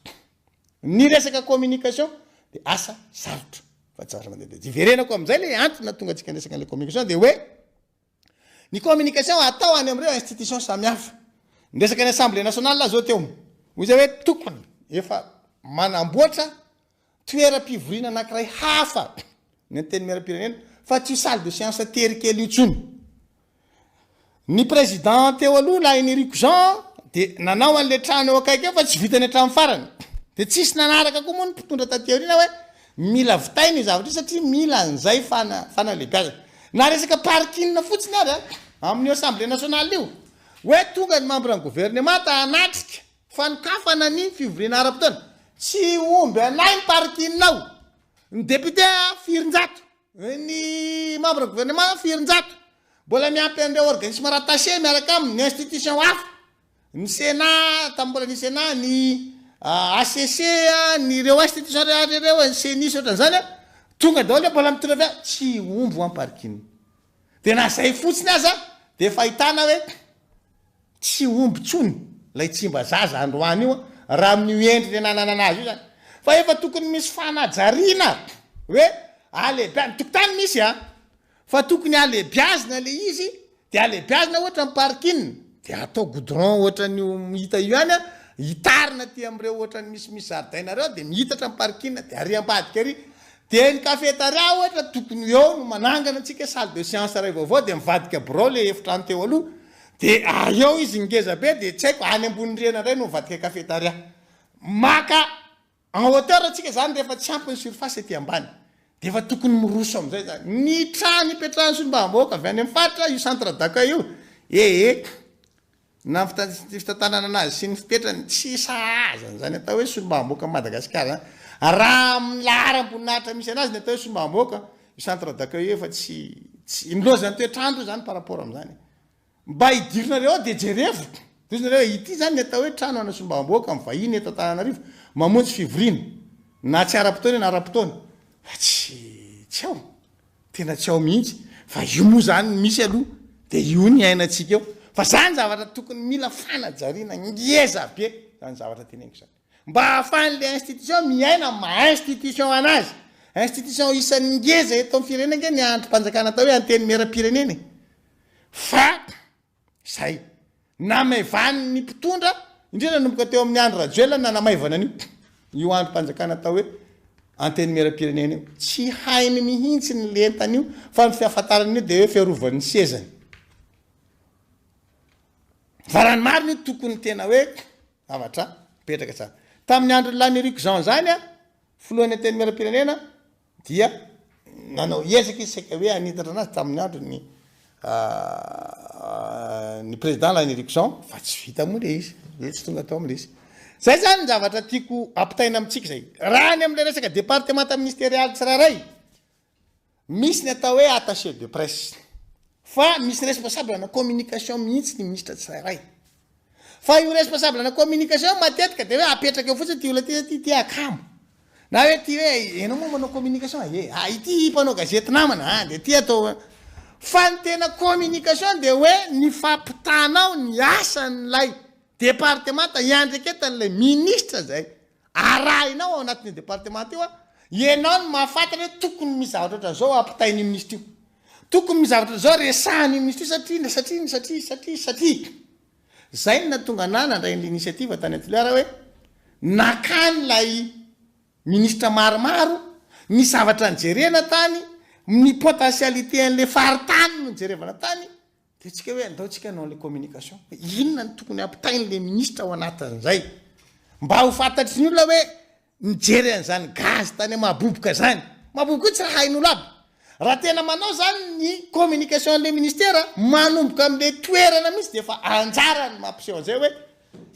ny resaka communication de asa sarotra fa tsy afaka mandeha diverenako am'izay le antony tonga antsika resaka le communication de hoe ny communication atao any am'ireo institution samihafa ny resaka ny assemblée nationale zao teo hoy zay hoe tokony efa manamboatra toeram-pivoriana anankiray hafa ny anteny miaram-pirenena fa tsy salle de séance terikely io tsony ny président teo aloha la Enrique Jean de nanao an'le trano eo akaiky eo fa tsy vitany hatramin'ny farany de tsisy nanaraka koa moa ny mpitondra tateorina hoe mila vitainy zavatra satria mila an'izay fanalebiazana na resaka parking fotsiny ary amin'ny assemblée nationale io hoe tonga ny membre ny gouvernement anatrika fanikafana ny fivoriana ara-potoana tsy omby anay ny parkingnao ny député firinjato ny membre gouvernement firinjato mbola miampy an'ireo organisme rattaché miaraka amin'ny institution hafa ny sénat tambola ny sénat ny ACC ny reo institution reo ny CENI ohatran'izany tonga daholo mbola mitondra avy tsy omby ho parking de na zay fotsiny aza de fahitana hoe tsy omby tsony lay tsimba zaza androany io raha amin'ny endriny nananana azy io zany fa efa tokony misy fanajariana hoe alebiazina tokotany misy fa tokony alebiazina le izy de alebiazina ohatra ny parking de atao goudron ohatra ny hita io any hitarina ty am'ireo ohatra ny misy zaridaina reo de mihitatra ny parking de ariam-badika ary de ny cafétéria ohatra tokony eo no manangana antsika salle de séance ray vaovao de mivadika bro le efitrano teo aloha de eo izy ngeza be de tsy haiko any ambony rena ray no mivadika cafétéria maka en hauteur atsika zany rehefa tsy ampy ny surface ety ambany de efa tokony miroso am'izay zany ny trano ipetrahany solombavam-bahoaka avy any amin'ny faritra io centre d'accueil io na fitantanana anazy sy ny fipetrany tsy sahazany zany atao hoe solombavam-bahoaka Madagasikara raha milahara amboninahitra misy anazy ny atao hoe solombavam-bahoaka io centre d'accueil efa tsy milozany toetrandro zany par rapport am'izany mba hidirinareo de jerevo dizinareo ity zany ny atao hoe trano ana solombavam-bahoaka mivahiny eto Antananarivo mamonjy fivoriana na tsy ara-potoana na ara-potoana fa tsy ao tena tsy ao mihitsy fa io moa zany misy aloha de io ny ainatsika eo fa zany zavatra tokony mila fanajariana ngeza be zany zavatra teneniko zany mba ahafahan'le institution miaina ma-institution anazy institution isan'ny ngeza eto amin'ny firenena nge ny androm-panjakana atao hoe anteny miaram-pirenena fa zay namaivany ny mpitondra indrindra nomboka teo amin'ny andro rajoela na namaivana an'io io androm-panjakana atao hoe anteny miaram-pirenena io tsy hainy mihitsy ny lentan'io fa ny fiafantaran'io de hoe fiarovan'ny sezany varany mariny tokony tena hoe zavatra petraka tsara tamin'ny andro l'Enrique Jean zany filohan'ny anteny miaram-pirenena dia nanao ezaka izy saka hoe anitatra anazy tamin'ny andro ny président l'Enrique Jean fa tsy vita moa le izy tsy tonga atao am'le izy zay zany ny zavatra tiako ampitaina amitsika zay raha ny am'le resaka département ministérial tsirairay misy ny atao hoe attaché de presse fa misy responsable na communication mihitsy ny ministre tsirairay fa io responsable na communication matetika de hoe apetraka eo fotsiny ty olona ty akamo na hoe ty hoe enao moa manao communication ity mpanao gazety namana de ty atao fa ny tena communication de hoe ny fampitanao ny asan'lay département iandreketan'lay ministre zay arahinao ao anatin'ny département io ianao no mahafantatra hoe tokony misy zavatra ohatran' zao ampitainy ministre io tokony misy zavatra zao resahany ministre io satria zay ny natonga ana nandray l'initiative tany Antoliara hoe nakany lay ministre maromaro ny zavatra nijerena tany ny potentialité an'le faritany no jerevana tany de tsika hoe andaotsika anao le communication inona ny tokony ampitain'le ministre ao anatin'izay mba ho fantatry ny olona hoe nijery an'izany gaz tany mahaboboka zany maboboka tsy raha hain'olo aby raha tena manao zany ny communication le ministère manomboka am'le toerana mihitsy de efa anjara ny mampiseho an'izay hoe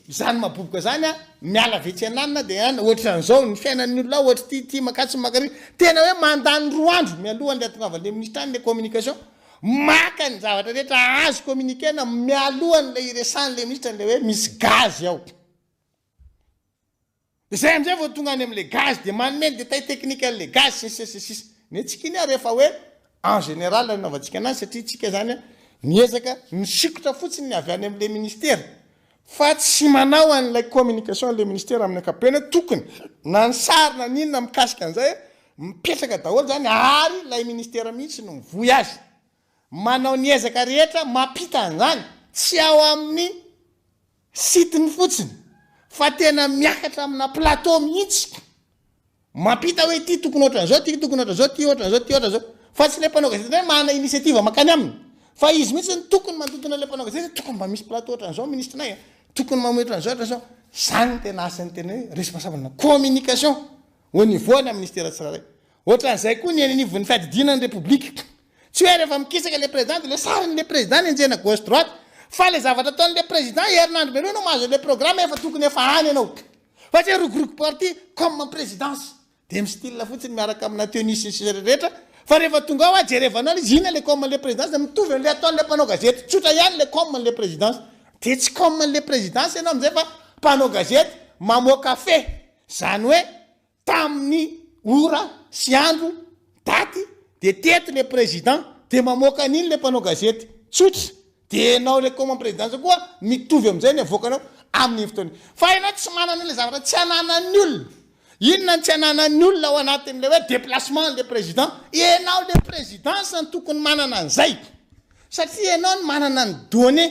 zany maboboka zany a miala vetsy ananina de any ohatran'izao ny fiainan'ny olona ohatra ty makatsy makary tena hoe mandany 2 andro mialohan'le atongavan'le ministra ny le communication maka ny zavatra rehetra azo communiquena mialohan'le iresan'le ministra le hoe misy gaz ao de zay am'izay vao tonga any am'le gaz de manome détail technique an'le gaz sisy ny tsika iny rehefa hoe en général nanaovantsika anazy satria tsika zany a miezaka nisikotra fotsiny ny avy any am'le ministère fa tsy manao an'ilay communication le ministère amin'ny ankapena tokony na ny sarina ninona mikasika an'izay mipetraka daholo zany ary lay ministère mihitsy no mivoy azy manao ny ezaka rehetra mampita an'izany tsy ao amin'ny sitiny fotsiny fa tena miakatra amina plateau mihitsy mampita hoe ty tokony ohatran'izao ty tokony ohatran'izao ty ohatran'izao ty ohatran'izao fa tsy le mpanao gazety hoe mana initiative makany aminy fa izy mihitsy ny tokony mandotona le mpanao gazety tokony mba misy plateau ohatran'izao ministrenay tokony mamoetra an'izao ohatran'izao zany tena asany tena hoe responsable na communication au niveau na ministère tsirairay ohatran'izay koa ny anivon'ny fiadidinan'ny république tsy hoe rehefa mikisaka le président de le sariny le président ny enjena gauche droite fa le zavatra ataon'le président herinandro be no mahazo le programme efa tokony efa any ianao fa tsy hoe rougroupe parti comme présidence de my style fotsiny miaraka amina tenue sy rehetra fa rehefa tonga ao ajerevanao izy ina le comme le présidence de mitovy am'le ataon'le mpanao gazety tsotra ihany le comme le présidence de tsy comme le présidence ianao am'izay fa mpanao gazety mamoaka fe zany hoe tamin'ny ora sy andro daty de teto le président de mamoaka an'iny le mpanao gazety tsotra de anao le comme présidence koa mitovy am'izay ny avoakanao amin'ny fotoany fa ianao tsy manana le zavatra tsy ananan'ny olona inona ny tsy ananan'ny olona ao anatin'le hoe déplacement le président ianao le présidence ny tokony manana an'izay satria ianao ny manana ny donné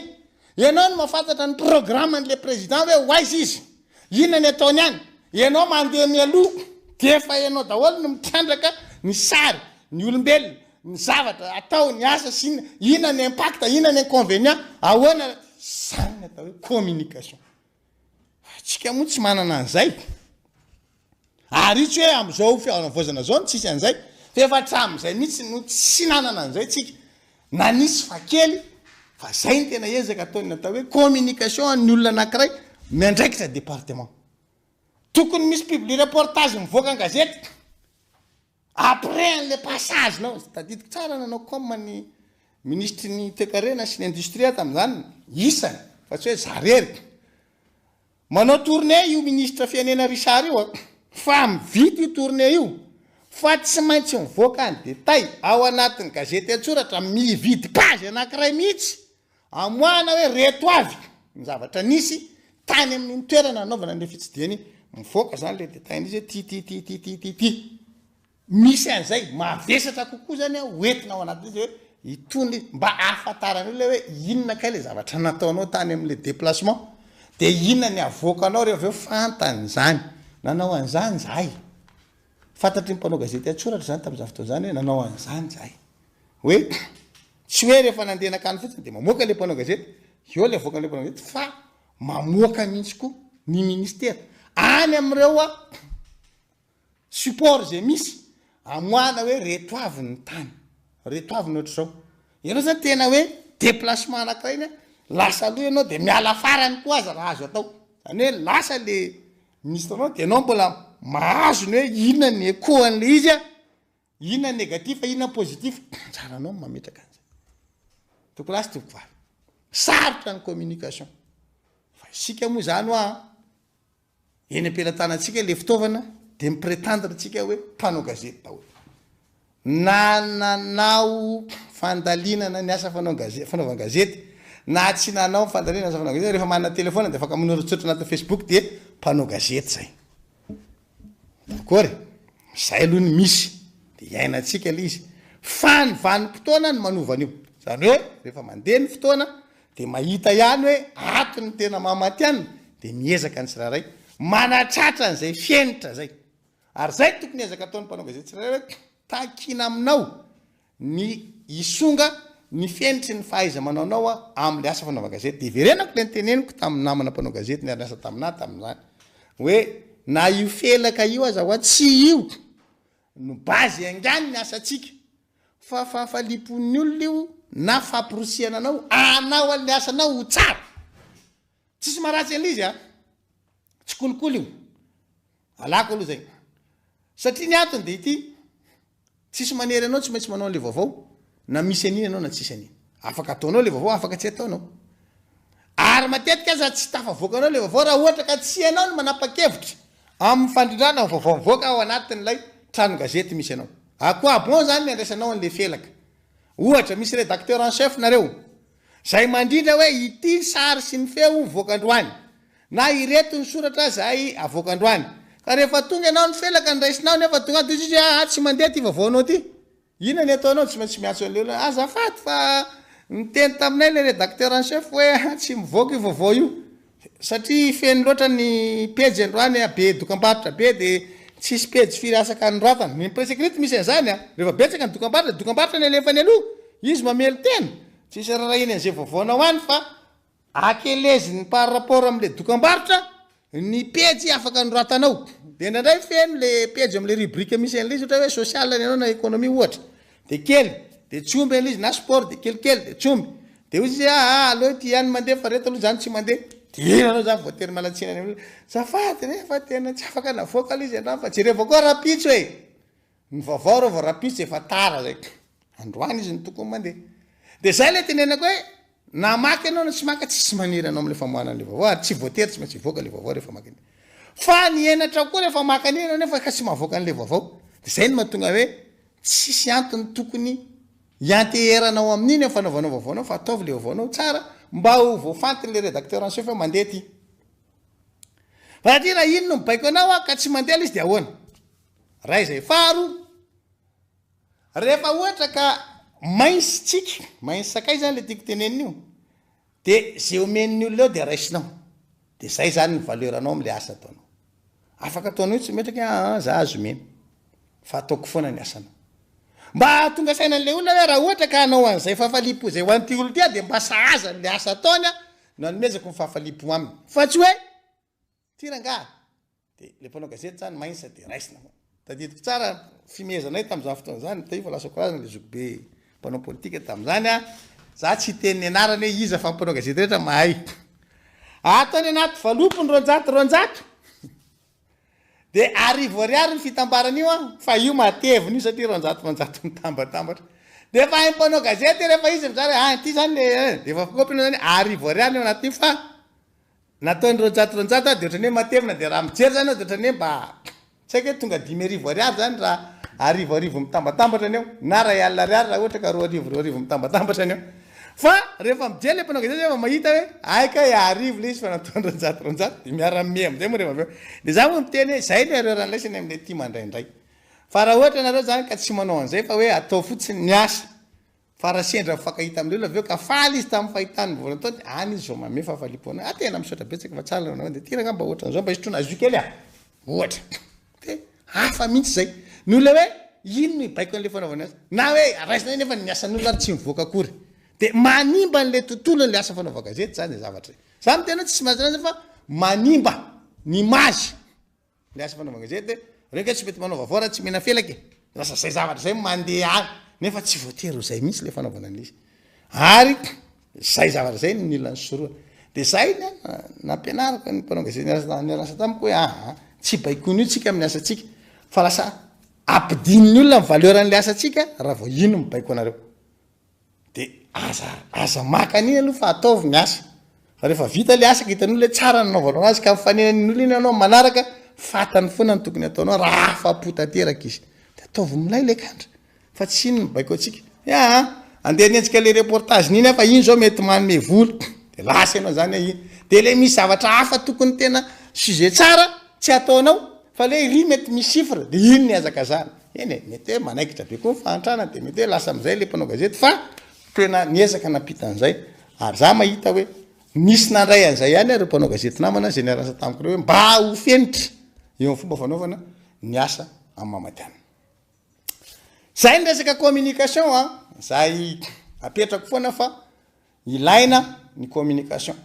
ianao ny mahafantatra ny programme an'le président hoe hoaizy izy inona ny ataony any ianao mandeha mialoha de efa ianao daholo no mitandraka ny sary ny olombelona ny zavatra atao ny asa sy inona ny impact inona ny inconvénient ahoana zany atao hoe communication tsika moa tsy manana an'izay ary itsy hoe am'izao fiaonavozana zao n tsisy an'izay fa efa hatram'izay mihitsy no tsy nanana an'izay tsika na nisy fa kely fa zay ny tena ezaka ataony natao hoe communication ny olona anankiray miandraikitra département tokony misy publie reportage mivoaka ny gazety après an'le passage nao tadidiko tsara nanao comme ny ministre ny toekarena sy ny industrie tam'izany isany fa tsy hoe zarery manao tournée io ministre fianena Richard io fa mivity io tournée io fa tsy maintsy mivoaka ny détail ao anatin'ny gazety atsoratra mividy page anankiray mihitsy amoana hoe reto avy ny zavatra nisy tany amin'ny toerana anaovana le fitsidihany mivoaka zany le détail izy ty misy an'izay mavesatra kokoa zany a hoentina ao anatin'izy hoe itony mba ahafantarany le hoe inona kay le zavatra nataonao tany am'le déplacement de inona ny avoakanao rehefa aveo fantany zany nanao an'izany zahay fantatry ny mpanao gazety atsoratra zany tam'izany fotoana zany hoe nanao an'izany zahay hoe tsy hoe rehefa nandeha nakany fotsiny de mamoaka le mpanao gazety eo le avoaka le mpanao gazety fa mamoaka mihitsy koa ny ministère any am'ireo a support zay misy amoana hoe reto avy ny tany reto avy ny ohatr'izao ianao zany tena hoe déplacement anankiray iny lasa aloha ianao de miala farany koa aza raha azo atao zany hoe lasa le ministre anao de anao mbola mahazo ny hoe inona ny écho an'le izy a inona négatif inona positif tsara anao mametraka an'izay toko lasy toko vary sarotra ny communication fa isika moa zany hoa eny am-pelantanantsika le fitaovana de miprétendre tsika hoe mpanao gazety daholo nanao fandalinana ny asa fanaovana gazety na tsy nanao fandalinana asa fanaovana gazety rehefa manana telefona de afaka manoratsotra anaty Facebook de mpanao gazety zay d'accord zay aloha ny misy de iainantsika le izy fa ny vanim-potoana ny manovana io zany hoe rehefa mandeha ny fotoana de mahita ihany hoe ato ny tena mamatyany de miezaka ny tsirairay manatratra n'izay fienitra zay ary zay tokony ezaka ataony mpanao gazety tsirairay hoe takina aminao ny isonga ny fienitry ny fahaiza manaonao a am'le asa fanaova gazety de verenako le nyteneniko tamin'ny namana mpanao gazety ny asa taminah tamin'izany hoe na io felaka io aza hoa tsy io no bazy angany ny asatsika fa fahafalipon'ny olona io na famporosiana anao anao an'le asanao ho tsara tsisy maratsy an'izy tsy kolokolo io alako aloha zay satria ny antony de ity tsisy manery anao tsy maintsy manao an'le vaovao na misy an'iny anao na tsisy an'iny afaka ataonao le vaovao afaka tsy ataonao ary matetika aza tsy tafavoakanao le vaovao raha ohatra ka tsy anao no manapa-kevitra amin'ny fandrindrana vaovao mivoaka ao anatin'ilay trano gazety misy anao akoa bon zany ny andraisanao an'le felaka ohatra misy rédacteur en chef nareo zay mandrindra hoe ity sary sy ny feo voakandroany na ireto ny soratra zay avoakandroany ka rehefa tonga anao ny felaka nyraisinao nefa tonga tsy mandeha ty vaovaonao ty ina ny ataonao tsy maintsy miantso an'le olona azafady fa niteny taminay le rédacteur en chef hoe tsy mivoaka io vaovao io satria feny loatra ny pejy androany be dokam-barotra be de tsisy pejy firasaka androatany ny presse écrite misy an'izany rehefa betsaka ny dokam-barotra ny alefany aloha izy mamelo tena tsisy raharainy an'izay vaovaonao any fa akeleziny par rapport am'le dokam-barotra ny pejy afaka androatanao de ndraindray feno le pejy am'le rubrique misy an'le izy ohatra hoe social ny anao na économie ohatra de kely de tsomby an'izy na sport de kelikely de tsomby de izy aloha ty ihany mandeha fa reto aloha zany tsy mandeha de anao zany voatery malatsina ny zafady nefa tena tsy afaka navoaka aloha izy andrano fa jereva koa rapitso hoe ny vaovao reo vao rapitso efa tara zay androany izy ny tokony mandeha de zay le tenenako hoe na maky anao na tsy maka tsisy maniry anao am'le famoahana an'le vaovao ary tsy voatery tsy maintsy voaka le vaovao rehefa maky fa ny enatra koa rehefa maka an'iny anao nefa ka tsy mahavoaka an'le vaovao de zay no mahatonga hoe tsisy antony tokony ianteheranao amin'iny am fanaovanao vaovaonao fa ataovy le vaovaonao tsara mba ho voafantiny le rédacteur en chef hoe mandeha ty fa satria raha iny no mibaiko anao ka tsy mandeha izy de ahoana raha izay faharo rehefa ohatra ka mainsy tsika mainsy sakay zany le tiako tenenina io de zay omen'ny olona eo de raisinao de zay zany ny valeuranao am'le asa ataonao afaka ataonao tsy metraka za azo mena fa ataoko foana ny asanao mba tonga sainan'le olona hoe raha ohatra ka anao an'izay fahafalipo zay ho an'ty olo ty de mba sahaza n'le asa ataony no anomezako ny fahafalipo aminy fa tsy hoe tirangah de le mpanao gazety zany mainsa de raisina tadidiko tsara fimezanay tam'izany fotoana zany ta io fa lasa korazana le zokobe mpanao politika tam'izany za tsy teny anarany hoe iza fa mpanao gazety rehetra mahay ataony anaty valopony ronjato de arivo ariary ny fitambaran'io fa io mateviny io satria ronjato mitambatambatra de fa ay mpanao gazety rehefa izy mizany ty zany le de fa kopina zany arivo ariary io anaty fa nataony ronjato de ohatrany hoe matevina de raha mijery zany de ohatrany hoe mba tsy haiko hoe tonga 10,000 ariary zany raha arivo mitambatambatra aneo na ray alina ariary raha ohatra ka 2,000 mitambatambatra aneo fa rehefa mijery le mpanao gazety rehefa mahita hoe aika arivo le izy fa nataony ronjato de miara-me am'zay moa rehefa de za moa miteny hoe zay le areoran'laisany am'le ty mandraindray fa raha ohatra nareo zany ka tsy manao an'izay fa hoe atao fotsiny ny asa fa raha sendra fakahita am'le olona aveo ka faly izy tamin'ny fahitany voalohany tao any izy zao mame fahafalipoana tena misaotra betsaka fa tsara nao de tiranga mba ohatran'izao mba isotrona azo kely ohatra de hafa mihitsy zay ny olona hoe ino no ibaiko an'le fanaovana azy na hoe raisina nefa ny asan'olona ary tsy mivoaka akory de manimba n'le tontolo n'le asa fanaova gazety zany le zavatra za mitena tsy mazana fa manimba ny mazy le asa fanaova gazety reka tsy mety manao vaovao raha tsy mena felaka lasa zay zavatra zay mandeha any nefa tsy voatery zay mihitsy le fanaovana an'izy ary zay zavatra zay ny olona ny soroa de zay nampianarako ny mpanao gazety ny asa tamiko hoe tsy baikony io tsika amin'ny asatsika fa lasa ampidininy olona ny valeur an'le asatsika raha vao ino mibaiko anareo de aza maka an'iny aloha fa ataovy ny asa fa rehefa vita le asa ka hitan'olo le tsara nanaovanao azy ka mifanenan'olo iny anao manaraka fatany foana ny tokony ataonao raha afa-potateraka izy de ataovy milay le kandra fa tsy ino mibaiko atsika andeha nientsika le reportage niny fa iny zao mety manome volo de lasa ianao zany iny de le misy zavatra hafa tokony tena sujet tsara tsy ataonao fa le ry mety misy chiffre de ino ny azakazana eny mety hoe manaikitra be koa fahantrana de mety hoe lasa am'izay le mpanao gazety fa tena niezaka napita an'izay ary za mahita hoe misy nandray an'izay ihany reo mpanao gazety namana zay niarasa tamiko reo hoe mba ho fenitra eo amin'ny fomba fanaovana ny asa amin'ny mamadiana zay ny resaka communication zay apetrako foana fa ilaina ny communication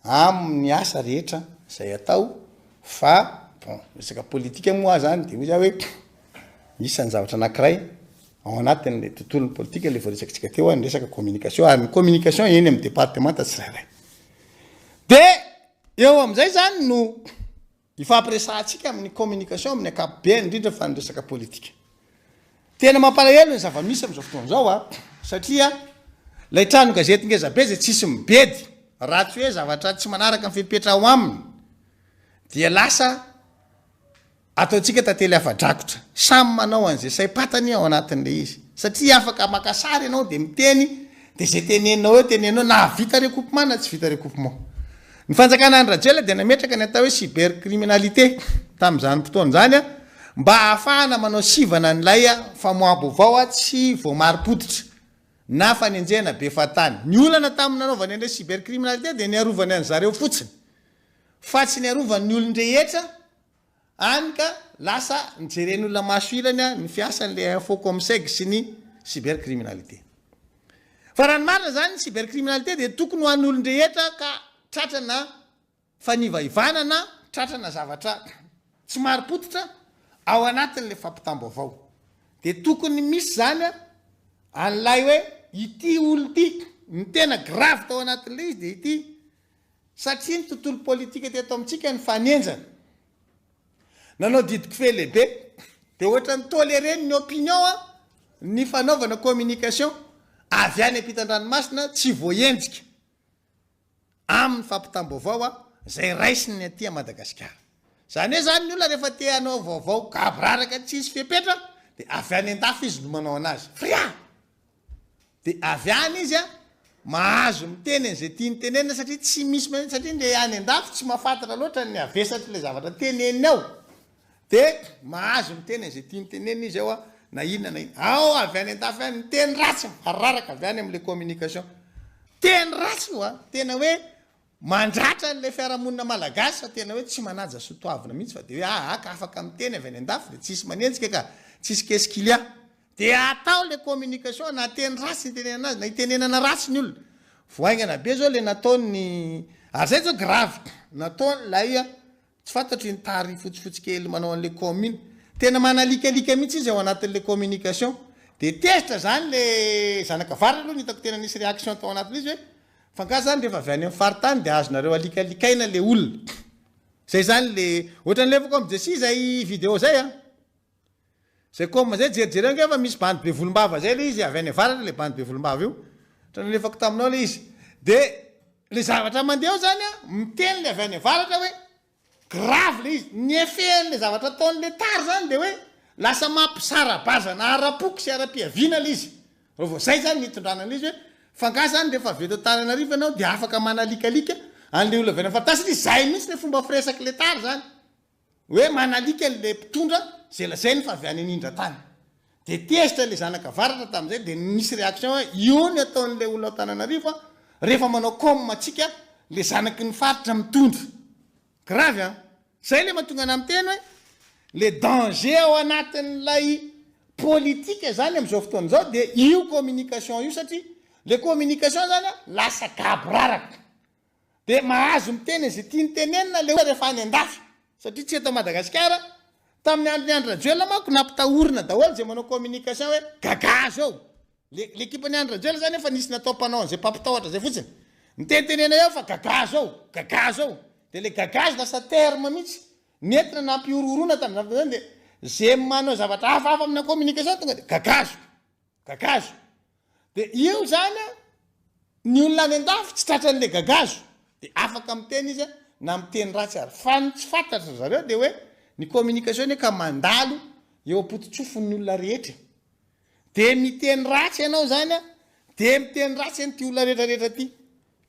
amin'ny asa rehetra zay atao fa bon resaka politika moa zany de hoe isan'ny zavatra anankiray ao anatin'le tontolon'ny politika le voaresakitsika teo any resaka communication ary ny communication eny amin'ny départementa tsirairay de eo amin'izay zany no ifampiresantsika amin'ny communication amin'ny ankapobeny indrindra fa ny resaka politika tena mampalahelo ny zava-misy amin'izao fotoana zao a satria lay trano gazety ngezabe zay tsisy mibedy raha tsy hoe zavatra tsy manaraka ny fipetra ao aminy dia lasa ataontsika tantely afa-drakotra samy manao an'izay saim-patany ao anatin'le izy satria afaka makasary ianao de miteny de zay tenenao eo tenenao na vita recoupement na tsy vita recoupement ny fanjakana any rajela dia nametraka ny atao hoe cybercriminalité tamin'izany fotoana zany a mba ahafahana manao sivana nylay a famoabo avao a tsy voamary-potitra na fanenjena be fatany ny olana tamin'ny nanaovany an'le cybercriminalité dia niarovany an' zareo fotsiny fa tsy niarovan'ny olon-drehetra any ka lasa nijeren'olona maso ilany a ny fiasan'le focomseg sy ny cybercriminalité fa raha ny marina zany cybercriminalité dia tokony ho an'ny olon-drehetra ka tratrana fanivaivana na tratrana zavatra tsy mari-potitra ao anatin'le fampitambo avao de tokony misy zany a an'lay hoe ity olo ty ny tena grave tao anatin'le izy de ity satria ny tontolo politika teto amintsika ny fanenjana nanao didiky fe lehibe de ohatra ny toléreny ny opinion a ny fanaovana communication avy any ampitan-dranomasina tsy voaenjika amin'ny fampitambo avao a zay raisiny aty a Madagasikara zany hoe zany ny olona rehefa te hanao vaovao kabraraka tsisy fipetra de avy any an-dafy izy no manao anazy fria de avy any izy a mahazo miteny an'izay tiany tenenina satria tsy misy satria le any an-dafy tsy mahafantatra loatra ny avesatry le zavatra teneniny ao de mahazo miteny an'izay tiany tenenina izy ao a na inona na ina ao avy any an-dafy any teny ratsy araraka avy any am'le communication teny ratsy io a tena hoe mandratra n'le fiarahamonina malagasy fa tena hoe tsy manaja sotoavina mihitsy fa de hoe aka afaka miteny avy any an-dafy de tsisy manenjika ka tsisy keskilia de atao le communication na teny ratsy ny tenenana azy na itenenana ratsy ny olona voaingana be zao le nataony ary zay zao grave nataony laia tsy fantatry ny tary fotsifotsy kely manao an'le commune tena manalikalika mihitsy izy ao anatin'le communication de tezitra zany le zanakavary aloha ny hitako tena nisy réaction tao anatin'izy hoe fanka zany rehefa avy any amin'ny faritany de azonareo alikalikaina le olona zay zany le ohatran'lefako am'jesy zay vidéo zay a zay comme zay jerijereo ngefa misy bandy be volombava zay le izy avy any avaratra le bandy be volombava io ohatran'lefako taminao le izy de le zavatra mandeha zany a miteny le avy any avaratra hoe grave le izy ny efehan'le zavatra ataon'le tary zany de hoe lasa mampisarabazana ara-poko sy ara-piaviana le izy rehefa zay zany nitondranana izy hoe fanka zany rehefa avy eto Antananarivo ianao de afaka manalikalika an'le olona avy any fantasy zay mihitsy le fomba firesaky le tary zany hoe manalika le mpitondra zay lazainy fa avy any an'indra tany de tezitra le zanakavaratra tamin'izay de nisy réaction hoe io ny ataon'le olona Antananarivo a rehefa manao comme atsika le zanaky ny faritra mitondra grave a zay le mahatonga ana miteny hoe le danger ao anatin'lay politika zany am'izao fotoana zao de io communication io satria le communication zany a lasa gabraraka de mahazo miteny zay tiany tenenina le rehefa any an-dafy satria tsy eto Madagasikara tamin'ny andro ny andro rajoela manko nampitahorina daholo zay manao communication hoe gaga zao l'équipe ny andro rajoela zany efa nisy natao mpanao an'izay mpampitahotra zay fotsiny mitenitenena eo fa gaga zao de le gagazy lasa terme mihitsy nentina nampiororona tamin'izany zany de zay manao zavatra hafahafa amina communication tonga de gagazo de io zany a ny olona any an-dafy tsy tratran'le gagazo de afaka miteny izy a na miteny ratsy ary fa ny tsy fantatra zareo de hoe ny communication hoe ka mandalo eo ampototsofon'ny olona rehetra de miteny ratsy ianao zany a de miteny ratsy an'ty olona rehetrarehetra ty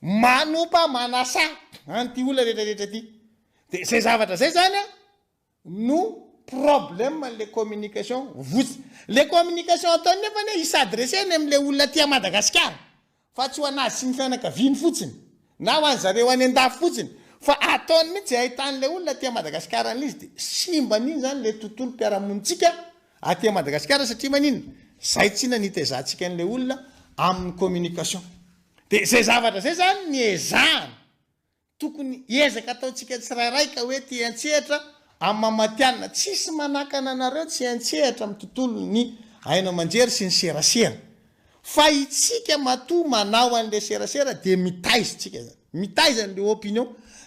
manompa manasa an'ty olona rehetrarehetra ty de zay zavatra zay zany a no problème le communication votsy le communication ataony nefa ne isadresseny am'le olona ty a Madagasikara fa tsy ho anazy sy ny fianakaviany fotsiny na ho any zareo any an-dafy fotsiny fa ataony mihitsy ahitan'le olona ty a Madagasikara an'izy de simba an'iny zany le tontolo mpiarahamonitsika aty a Madagasikara satria manina zay tsy nanitezantsika an'le olona amin'ny communication de zay zavatra zay zany ny ezahana tokony ezaka ataontsika tsirairay ka hoe ty antsehatra amamatiana tsisy manakana anareo tsy antsehatra amin'ny tontolony hainao manjery sy ny serasera fa itsika matoa manao an'le serasera de mitaizitsika zany mitaizany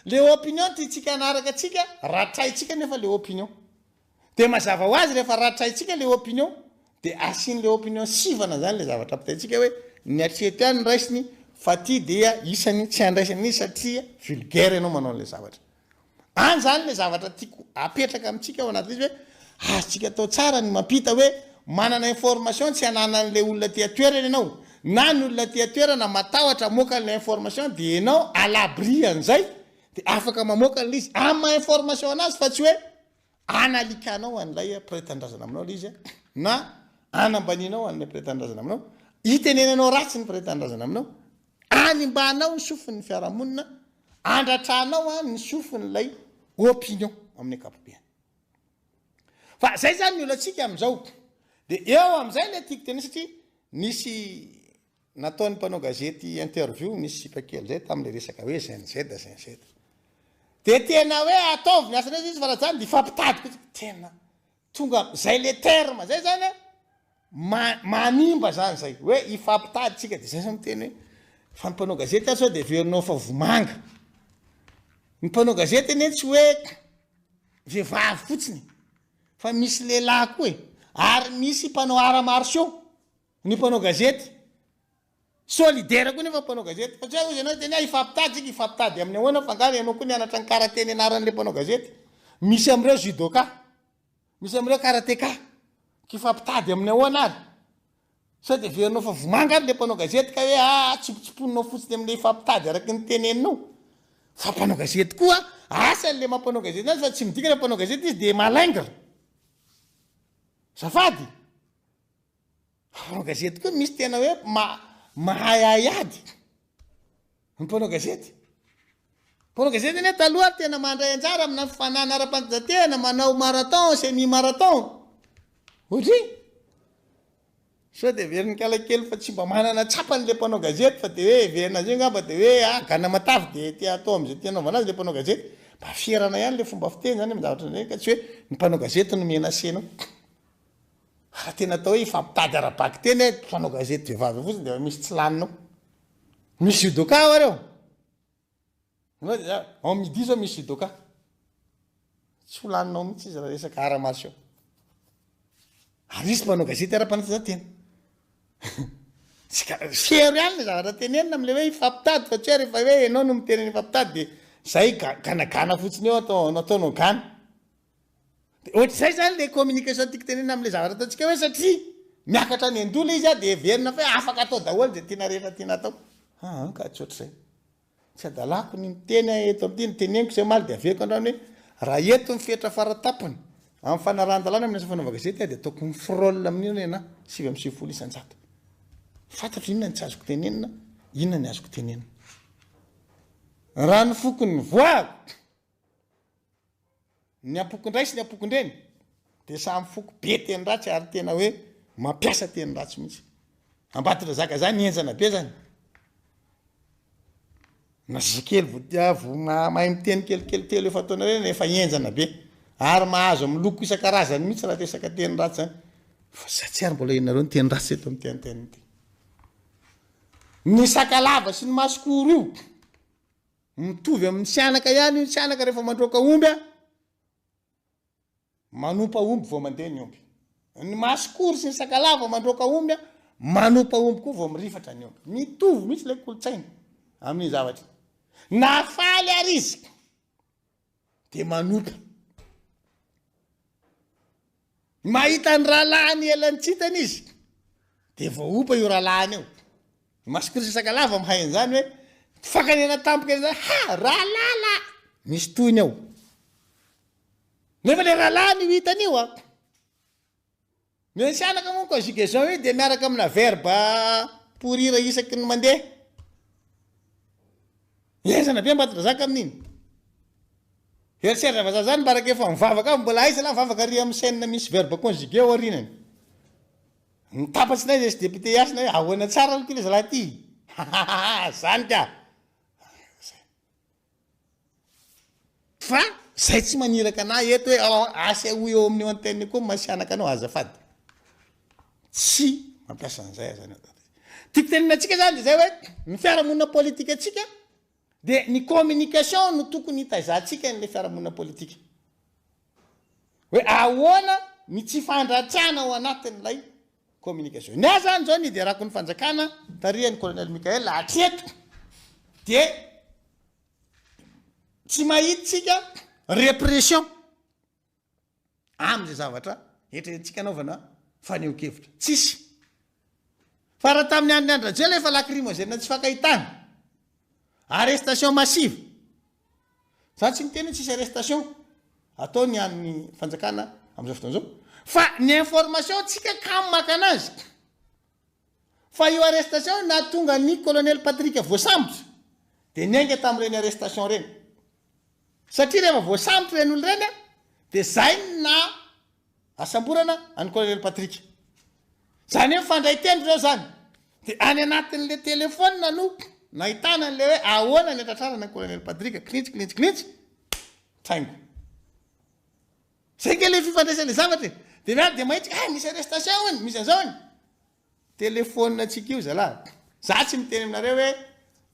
le opinion ty tsika anaraka atsika ratraitsika nefa le opinion de mazava ho azy rehefa ratraitsika le opinion de asian'le opinion sivana zany le zavatra pitaitsika hoe ny atrety any raisiny fa ty dia isany tsy andraisany satria vulgaire ianao manao an'le zavatra any zany le zavatra tiako apetraka amitsika ao anatin'izy hoe azitsika atao tsara ny mampita hoe manana information tsy ananan'le olona tiatoerana ianao na ny olona tiatoerana matahotra moka le information de ianao alabri an'izay de afaka mamoaka an'le izy ama information anazy fa tsy hoe analikanao an'ilay prétendrazana aminao le izy na anambaninao an'le prétendrazana aminao itenenanao ratsy ny prétendrazana aminao animbanao ny sofin'ny fiarahamonina andratranao a ny sofin'lay opinion amin'ny akapobeany fa zay zany ny olatsika am'izao de eo am'izay le tiako teny satria nisy nataony mpanao gazety interview nisy pakely zay tam'le resaka hoe zenizeda de tena hoe ataovy ny asana izy fa raha zany de ifampitadiko tena tonga zay le terme zay zany manimba zany zay hoe ifampitady tsika de zay zany teny hoe fa mpanao gazety aso de verinao fa vomanga ny mpanao gazety eny tsy hoe vehivavy fotsiny fa misy lehilahy koa ary misy mpanao ara-marsiô ny mpanao gazety solidaire koa nefa mpanao gazety fa tsy hoe izy anao teny ifampitady tsika ifampitady amin'ny ahoana fangaro ianao koa nianatra ny karateny anaran'le mpanao gazety misy am'ireo judoka misy am'ireo karateka kifampitady amin'ny ahoana ary sao de verinao fa vomanga ary le mpanao gazety ka hoe tsipotsiponinao fotsiny am'le ifampitady araky ny teneninao fa mpanao gazety koa asan'le mampanao gazety azy fa tsy midika le mpanao gazety izy de malaingre zafady mpanao gazety koa misy tena hoe mahay ayady ny mpanao gazety eny taloha tena mandray anjara amina fifanana ara-panjatena manao marathon semi marathon otry sao de veriny kalakely fa tsy mba manana tsapan'le mpanao gazety fa de hoe verina zay ngamba de hoe gana matavy de tia atao am'izay tianaovana azy le mpanao gazety mba fierana ihany le fomba fiteny zany am'zavatra zay ka tsy hoe ny mpanao gazety no mena senao raha tena atao hoe ifampitady ara-baky teny hoe mpanao gazety vehivavy fotsiny de misy tsy laninao misy judoka ao areo ao midi zao misy judoka tsy ho laninao mihitsy izy raha resaka ara-marsiô ary isy mpanao gazety ara-panatanjahantena fiero ihany le zavatra tenenina am'le hoe ifampitady fa tsy hoe rehefa hoe ianao no miteneny ifampitady de zay ganagana fotsiny eo ataonao gana de ohatr'izay zany le communication tiako tenenina am'le zavatra ataontsika hoe satria miakatra ny andola izy a de verina fa hoe afaka atao daholo de tiana rehetra tiana atao ka tsy ohatr'izay tsy adalako ny miteny eto am'ty nyteneniko zay maly de aveko andrano hoe raha eto mifetra faratapony amin'ny fanarahana-dalàna amin'ny asa fanaova gazety de ataoko ny frôle amin'io ena 7 isanjato fantatro inona ny tsy azoko tenenina inona ny azoko tenenina raha ny fokony voako ny ampokondray sy ny ampokondreny de samy foko be teny ratsy ary tena hoe mampiasa teny ratsy mihitsy ambatitra zaka zany enjana be zany na zazakely mahay miteny kelikely telo efa taona reny efa enjana be ary mahazo amin'ny loko isan-karazany mihitsy raha resaka teny ratsy zany fa satsy ary mbola inareo ny teny ratsy eto amin'ny teniteny ty ny sakalava sy ny masikoro io mitovy amin'ny sianaka ihany io sianaka rehefa mandroaka omby manompa omby vao mandeha ny omby ny masikoro sy ny sakalava mandroaka omby manompa omby koa vao mirifatra ny omby mitovy mihitsy le kolotsaina amin'ny zavatra nafaly ary izy de manompa mahita ny rahalahiny elantsitany izy de vao ompa io rahalahiny eo masikoro sy sakalava mahay an'izany hoe fakanena tampoka eny zany rahalala misy toiny ao nefa le rahalahiny io hitan'io ny sianaka moa conjugaison io de miaraka amina verbe pourrira isaky ny mandeha ezana be mbatitra zaka amin'iny eritseritra vaza zany mbaraka efa mivavaka mbola aiza la mivavaka ry amin'ny chaîne misy verbe conjugué ao arinany mitapatsy nay sy député asina hoe ahoana tsara aloky le zalahy ty zany ka fa zay tsy maniraka na eto hoe asa ho eo amin'ny antenne koa masianaka anao azafady tsy mampiasa an'izay zany tiako teninantsika zany de zay hoe ny fiarahamonina politika atsika de ny communication no tokony hitaizahantsika n'le fiarahamonina politika hoe ahoana ny tsy fandratsiana ao anatin'ilay communication ny azy zany zao ny iderako ny fanjakana tarihany colonel Mikael hatreto de tsy mahitsika répression am'izay zavatra etrentsika anaovana faneho-kevitra tsisy fa raha tamin'ny andro andrazela efa lacrymogène tsy fakahitana arrestation massive za tsy miteny tsisy arrestation ataony amin'ny fanjakana am'izao fotoana zao fa ny information tsika kamo maka anazy fa io arrestation na tonga ny colonel Patrick voasambotra de niainga tamin'ireny arrestation reny satria rehefa voasambotra reny olo reny de zay na asamborana any colonel Patrick zany hoe fandray tendro reo zany de any anatin'le telefona no nahitana an'le hoe ahoana ny atratrarana ny colonel Patrick klinitsy traingo zay ke le fifandraisany zavatra de miady de mahitsy misy arrestation iny misy an'izao iny telefona atsika io zalahy za tsy miteny aminareo hoe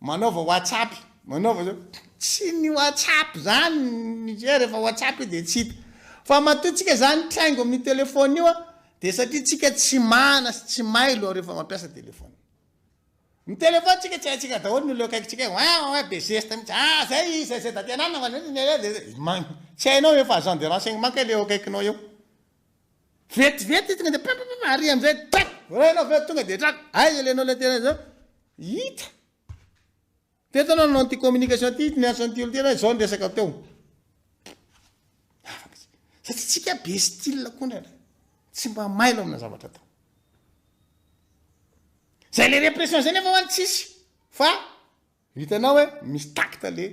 manaova WhatsApp manaova zao tsy ny WhatsApp zany ny rehefa WhatsApp de tsy hita fa matotsika zany traingo amin'ny telefona io de satria tsika tsy mana sy tsy mailo rehefa mampiasa telefona ny telefona tsika tsy haitsika daholo ny lo akaikitsika be geste mihitsy zay datianana tsy hainao efa agent de renseignement le akaikinao eo vetivety tonga de ary am'izay renao ve tonga de trako alenao le tena zao hita tetanao nanao ty communication ty ny asanty olo tena zao nyresaka teo satria tsika be style koa tsy mba mailo amina zavatra tao zay le répression zay nefa hoany tsisy fa hitanao hoe misy takta le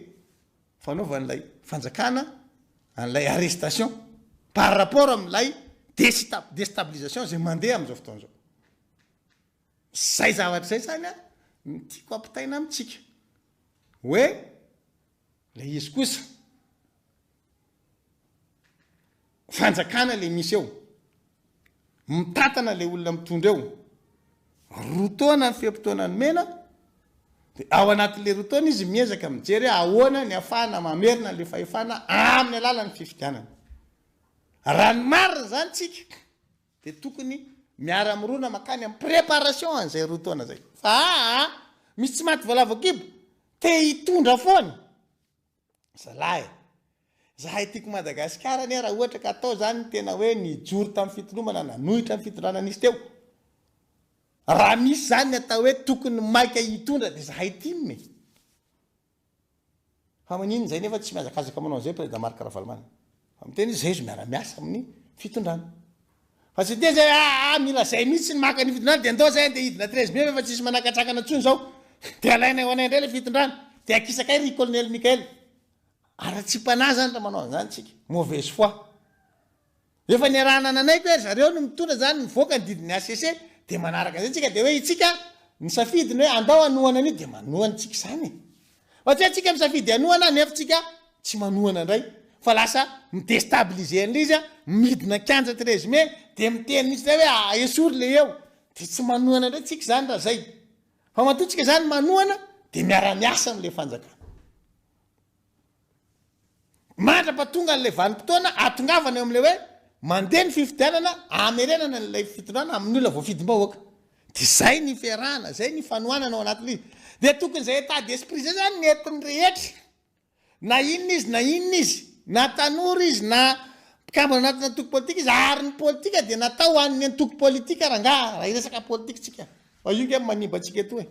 fanaovan'ilay fanjakana an'ilay arrestation par rapport am'ilay déstabilisation zay mandeha am'izao fotoana zao zay zavatra zay zany ny tiako ampitaina amitsika hoe le izy kosa fanjakana le misy eo mitatana le olona mitondra eo rotaona ny fiam-potoana ny mena de ao anatin'le rotaona izy miezaka mijery ahoana ny afahana mamerina le fahefana amin'ny alalan'ny fifidianana raha ny marina zany tsika de tokony miara-mirona makany amin'ny préparation an'izay rotaona zay fa misy tsy maty voalavakibo te hitondra foana zalahy zahay tiako Madagasikara ne raha ohatra ka atao zany tena hoe nijory tamin'ny fitolomana nanohitra amin'ny fitondràna nisy teo raha misy zany atao hoe tokony maika hitondra de zahay timy fa manino zay nefa tsy miazakazaka manao zay président Marc Ravalomanana fa miteny izy zay izy miara-miasa amin'ny fitondrana fa tsy de zay mila zay mihitsy ny maka ny fitondrana de andao zay de hidina 13 mai fa tsisy manakatrakana tsony zao de alaina ho anay indray le fitondrana de akisakay ry colonel Mikael ara tsy mpanahy zany raha manao an'izany tsika mauvaise foi efa niarahana ananay koe zareo no mitondra zany mivoaka ny didiny ACC de manaraka zay tsika de hoe itsika ny safidiny hoe andao anohana an'io de manohana tsika zany fa tsy tsika misafidy anohana nefa tsika tsy manohana indray fa lasa midestabiliser an'le izy midina kanja 13 mai de miteny mihitsy zay hoe esory le eo de tsy manohana indray tsika zany raha zay fa matotsika zany manohana de miara-miasa am'le fanjakana mandrapatonga an'le vanim-potoana atongavana eo am'le hoe mandeha ny fifidianana amerenana n'ilay fitondrana amin'ny olona voafidim-bahoaka de zay ny fiarahana zay ny fanohanana ao anatin'izy de tokony zay état d'esprit zay zany netiny rehetra na inona izy na tanora izy na mpikambana anatina toko politika izy ary ny politika de natao hoan'ny antoko politika raha iresaka politika tsika fa io ke manimba atsika eto e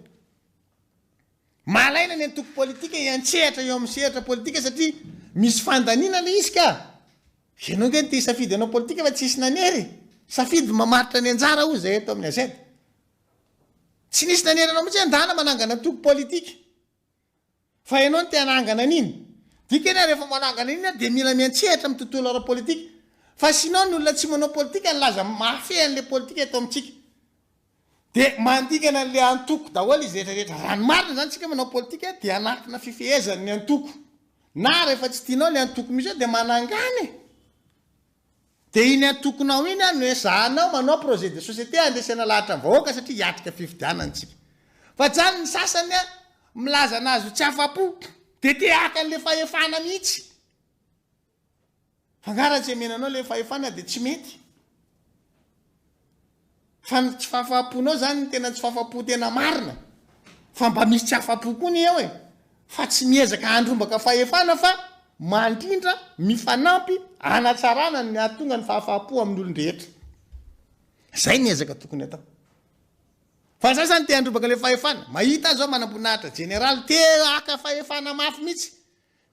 malaina ny antoko politika iantsehatra eo amin'ny sehatra politika satria misy fandanina le izy ka ianao nge ty safidy anao politika fa tsisy nanery safidy mamaritra ny anjara o zay eto amin'ny azety tsy nisy nanery anao mihitsy andana manangana antoko politika fa ianao ny te hanangana an'iny dikany rehefa manangana iny de mila miantsehatra amin'ny tontolo ara politika fa sinao ny olona tsy manao politika nylaza mafy an'le politika eto amintsika de mandikana an'le antoko daholo izy rehetrarehetra raha ny marina zany tsika manao politika de anatina fifehezany ny antoko na rehefa tsy tianao le antoko misy de manangany de iny antokonao iny no hoe zahanao manao projet de société andesana lahatra ny vahoaka satria hiatrika fifidianantsika fa jany ny sasany a milaza anazy tsy afapo de te haka an'le fahefana mihitsy fangaratsy amenanao le fahefana de tsy mety fa tsy fahafaponao zany tena tsy fahafapo tena marina fa mba misy tsy afapo koa ny eo e fa tsy miezaka andrombaka fahefana fa mandrindra mifanampy anatsarana ny atonga ny fahafapo amin'olon-drehetra zay ny ezaka tokony atao fa sasany te andrombaka le fahefana mahita zao manam-boninahitra général te aka fahefana mafy mihitsy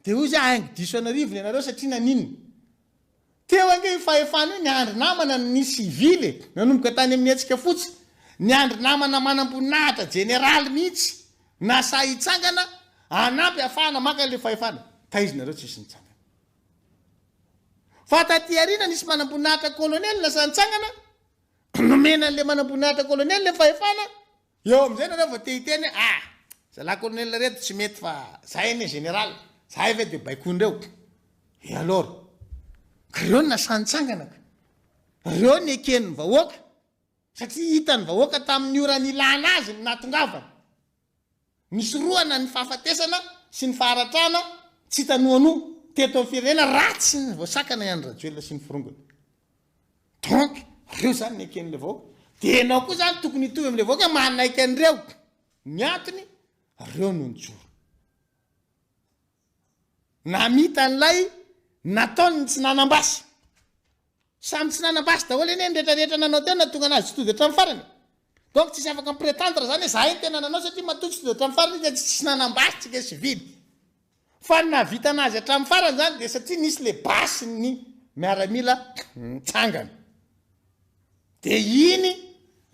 de hoy izy aingo diso anarivony anareo satria naniny teo ange fahefana io ny andro namana ny civile nanomboka tany amin'ny atsika fotsy ny andro namana manam-boninahitra général mihitsy na sa hitsangana anampy afahana maka le fahefana taizynareo tsisy nitsangana fa taty arina nisy manam-boninahitra kolonely na sa nitsangana nomena an'le manam-boninahitra kolonely le fahefana eo am'izay nareo vao te hiteny zalahy kolonel reto tsy mety fa zay ny général zay ve de baikondreo e alors reo ny nasanitsangana reo ny eken'ny vahoaka satria hitany vahoaka tamin'ny orany ilana azy ny natongavana nisy roana ny fahafatesana sy ny faharatrana tsy tanoano teto amin'ny firenena ratsy ny voasakana ihany rajoelona sy ny firongony donc reo zany ny eken'le vahoaka de enao koa zany tokony hitovy am'le vahoaka manaiky an'ireo ny antony reo no njoro namita an'lay nataony tsy nanambasy samy tsy nanambasy daholo eny rehetrarehetra nanao tena tonga anazy tsy tody hatramin'ny farany donc tsisy afaka mipretendre zany hoe za iny tena nanao satria matoa tsy tody hatramin'ny farany izy tsy nanambasy tsika civily fa navita anazy hatramin'ny farany zany de satria nisy le basy ny miaramila mitsangana de iny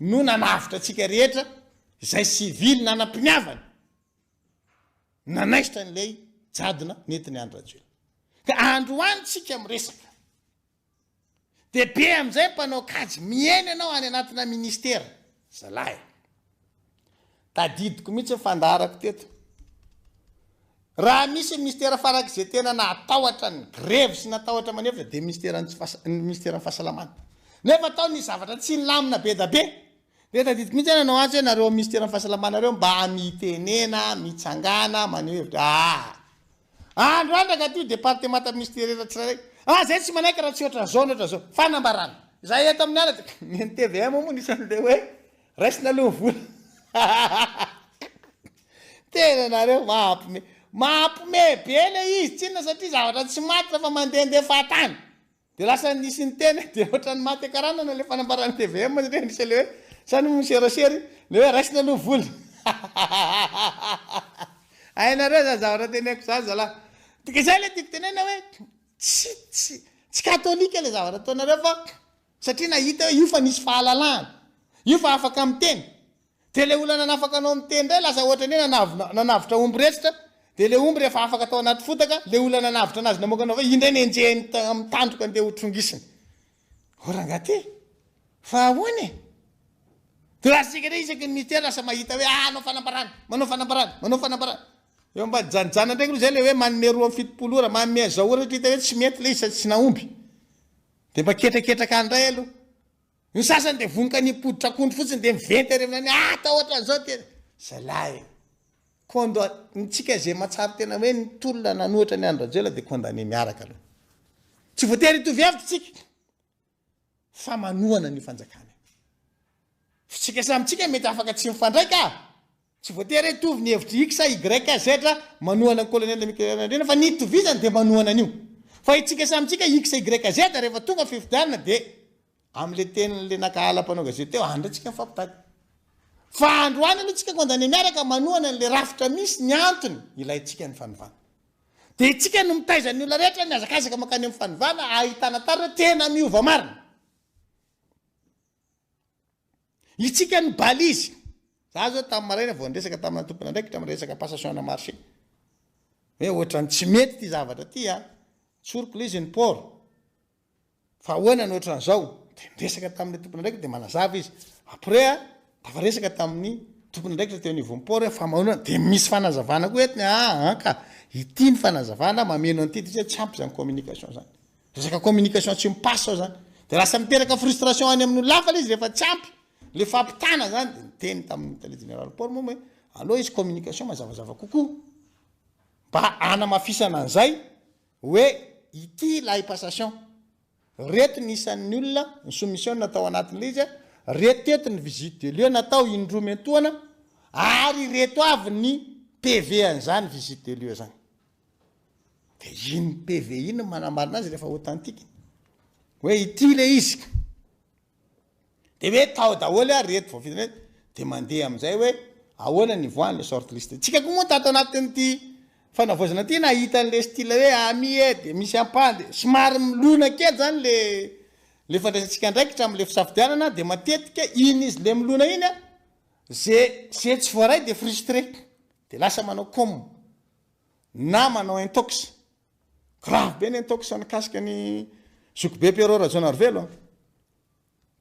no nanavitra atsika rehetra izay civily nanam-piniavana nanaisitra n'lay jadona netiny andrajoela ka androany tsika miresaka de be am'izay mpanao kajy mieny anao any anatina ministera zalahy tadidiko mihitsy fandarako teto raha misy ministera farak' zay tena natahotra ny grève sy natahotra manevitra de ministera ny fahasalamana nefa atao ny zavatra tsy nylamina be da be de tadidiko mihitsy anao atsy hoe nareo ministera ny fahasalamana reo mba mitenena mitsangana maneho hevitra andro andraka ty département ministériel tsirairay zay tsy manaiky raha tsy oatra zao noatra zao fanambarana zay eto amin'ny ala ny TVM moa nisan'le hoe raisina aloha vola tena nareo mampime be le izy tsinona satria zavatra tsy maty fa mandehandeha fahatany de lasa nisy ny teny de ohatrany maty akaranana le fanambarana TVM re nisy le hoe sany miserasery le hoe raisina aloha vola ainareo za zavatra teneko zany zalahy tika zay le tiako tenena hoe tsy katolika le zavatra ataonareo fa satria nahita hoe io fa nisy fahalalahana io fa afaka miteny de le olana nafaka anao miteny ndray lasa ohatrany hoe nanavitra omby resitra de le omby rehefa afaka atao anaty fotaka le olana navitra anazy namokanao hoe indray nenjehny mitandroka andeha hotrongisiny orangaty fa ahoany de lasika re isaky ny ministera lasa mahita hoe anao fanambarana manao fanambarana manao fanambarana eo mba janjana ndraiky aloha zay le hoe manome roa amin'ny fitopolo ora manome zao ora hita hoe tsy mety le izy tsy naomby de mba ketraketraka andray aloha ny sasany de vonika nipoditra akondro fotsiny de miventy ary aminany atao ohatran'izao tena zalahy kondo ntsika zay matsary tena hoe nitolona nanohatra ny andrajela de condamné miaraka aloha tsy voatery hitovy avitra tsika fa manohana ny fanjakana fitsika samitsika mety afaka tsy mifandraika tsy voatery hitovy ny hevitry x y z manohana ny colonel Mikelandrena fa nitovizany de manohana an'io fa itsika samitsika x y z rehefa tonga fifidianana de am'le tenyle nakahala-panao gazety teo andratsika mifampitady fa androany aloha tsika condamné miaraka manohana n'le rafitra misy ny antony ilayntsika ny fanovana de itsika no mitaizany olona rehetra ny azakazaka makany amin'ny fanovana ahitana tarina tena miova marina itsika ny balizy za zao tamin'ny maraina vao ndresaka tamina tompona ndraiky tamresaka passation na marché hoe ohatrany tsy mety ty zavatra ty tsoroko le izy ny port fa ahoana ny ohatran'izao de ndresaka tamin'le tompona ndraiky de manazava izy après dafa resaka tamin'ny tompona ndraiky teo anivon'ny port fa mahonana de misy fanazavana koa etiny ka ity ny fanazavana mameno an'ity tsy ampy zany communication zany resaka communication tsy mipasse ao zany de lasa miteraka frustration any amin'ny lafa izy rehefa tsy ampy le fampitana zany de miteny tamin'ny télé général Paul moa hoe aloha izy communication mazavazava kokoa mba anamafisana an'izay hoe ity la passation reto ny isan'ny olona ny soumission natao anatin'le izy reto teto ny visite de lieu natao indroa mentoana ary reto avy ny PV an'izany visite de lieu zany de iny PV iny manamarina azy rehefa authentique hoe ity le izy de hoe tao daholo reto vao vidina de mandeha am'izay hoe ahoana ny voany le short list tsika koa moa tato anatin'ity fanavozana ty nahita an'le style hoe ami de misy ampande somary milona kely zany le fandraisantsika ndraikitra am'le fisafidianana de matetika iny izy le milona iny ze tsy voaray de frustré de lasa manao comme na manao intox grave be ny intox nikasika ny Zokibe Pierrot Razonarvelo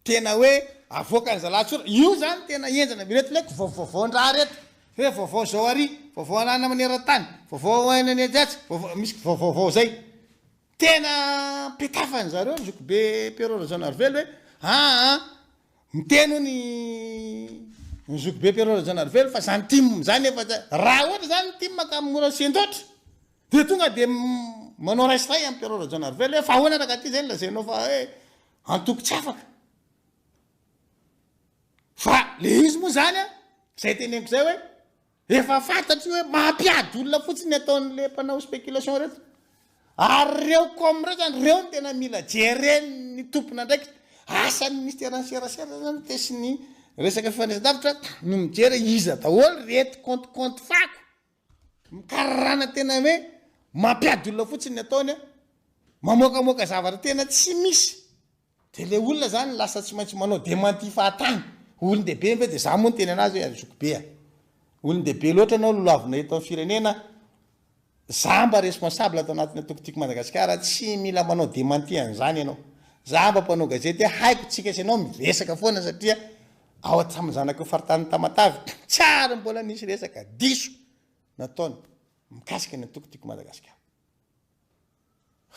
tena hoe avoaka ny zalatsora io zany tena enjana bireto leko vaovao-ndraha reto hoe vaovao zao ary vaovao anana maneran-tany vaovao ainany ajatsy misy vaovao zay tena petafany zareo Zokibe Pierrot Razonarvelo hoe miteno ny Zokibe Pierrot Razonarvelo fa zany team zany efa raha ohatra zany team ka mora sendotra de tonga de manao raistray amin'ny Pierrot Razonarvelo fa ahoana raha ty zany lazainao fa hoe antoko tsy afaka fa le izy moa zany zay teneniko zay hoe efa fantatry hoe mampiady olona fotsiny ataon'le mpanao spéculation reto ary reo comme reo zany reo ny tena mila jereny ny tompona ndraiky asan'ny ministère serasera zany tesy ny resaka fifandraisan-davitra no mijery iza daholo reto compte fako mikararana tena hoe mampiady olona fotsiny ataony mamoakamoaka zavatra tena tsy misy de le olona zany lasa tsy maintsy manao démenti fahatany olony dehibe mbe de za moa ny teny anazy hoe Zokibe olony dehibe loatra anao lolavina eto amin'ny firenena za mba responsable atao anatin'ny atokotiko Madagasikara tsy mila manao démenti an'izany ianao za mba mpanao gazety haiko tsika sy anao miresaka foana satria ao atsaminy zanako faritany Tamatavy tsara mbola nisy resaka diso nataony mikasika ny atokotiko Madagasikara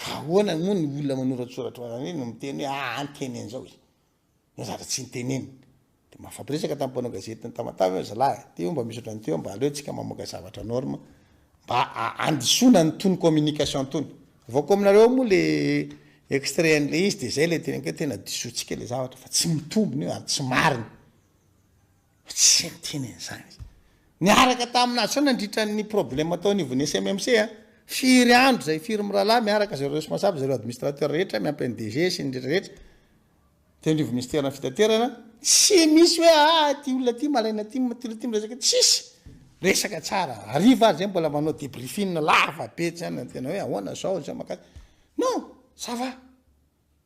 ahoana moa ny olona manoratsoratra zany no miteny hoe anteny an'izao izy ny zatra tsy niteneny de mafampiresaka tamin'ny mpanao gazety ny Tamatavy zalahy ty mba misy otrany teo mba aleo tsika mamoaka zavatra norme mba andisona ny tony communication tony vaoko aminareo moa le extrait an'le izy de zay le teneniko hoe tena disotsika le zavatra fa tsy mitombony io ary tsy mariny tsy miteny an'izany niaraka taminazy sao nandritra ny problème ataony ivony SMMC firy andro zay firy mirahalahy miaraka zareo responsable zareo administrateur rehetra miampy ny DG sy ny rehetra tendrivo ministère ny fitaterana tsy misy hoe ty olona ty malaina ty ty resaka tsisy resaka tsara ariva ary zay mbola manao débriefing lava be zany tena hoe ahoana zao zay makasy non ça va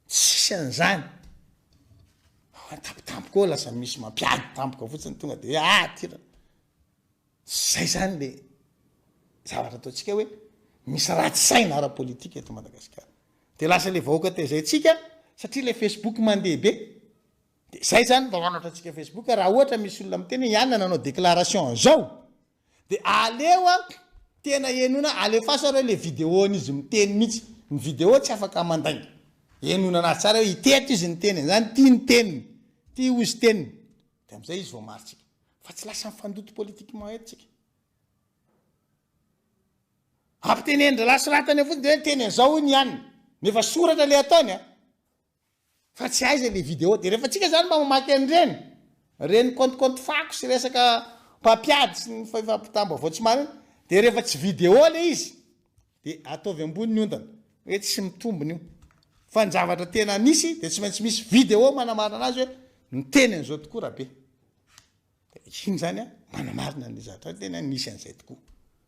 tsisy an'izany tampotampoka lasa misy mampiady tampoka fotsiny tonga de tira zay zany le zavatra ataotsika hoe misy ratsy saina ara-politika eto Madagasikara de lasa le vahoaka tezay tsika satria le Facebook mandeha be de zay zany mba manatra tsika Facebook raha ohatra misy olona miteny ihany nanao déclaration zao de aleo tena enona alefaso reo le vidéo n'izy miteny mihitsy ny vidéo tsy afaka mandainy enona anazy tsara hoe iteto izy niteny zany ty niteniny ty ozy teniny de am'izay izy vao maritsika fa tsy lasa mifandoto politiquement etsika ampitenendra lasoratany fotsiny de teny an'izao iny ihany nefa soratra le ataony fa tsy aiza le vidéo de rehefa tsika zany mba mamaky an'ireny reny compte fako sy resaka mpampiady sy ny fahifampitambo avao tsy mariny de rehefa tsy vidéo le izy de ataovy ambony ny ondana hoe tsy mitombony io fa ny zavatra tena nisy de tsy maintsy misy vidéo manamarina anazy hoe niteny an'izao tokoa rabe de iny zany manamarina ny zavatra tena nisy an'izay tokoa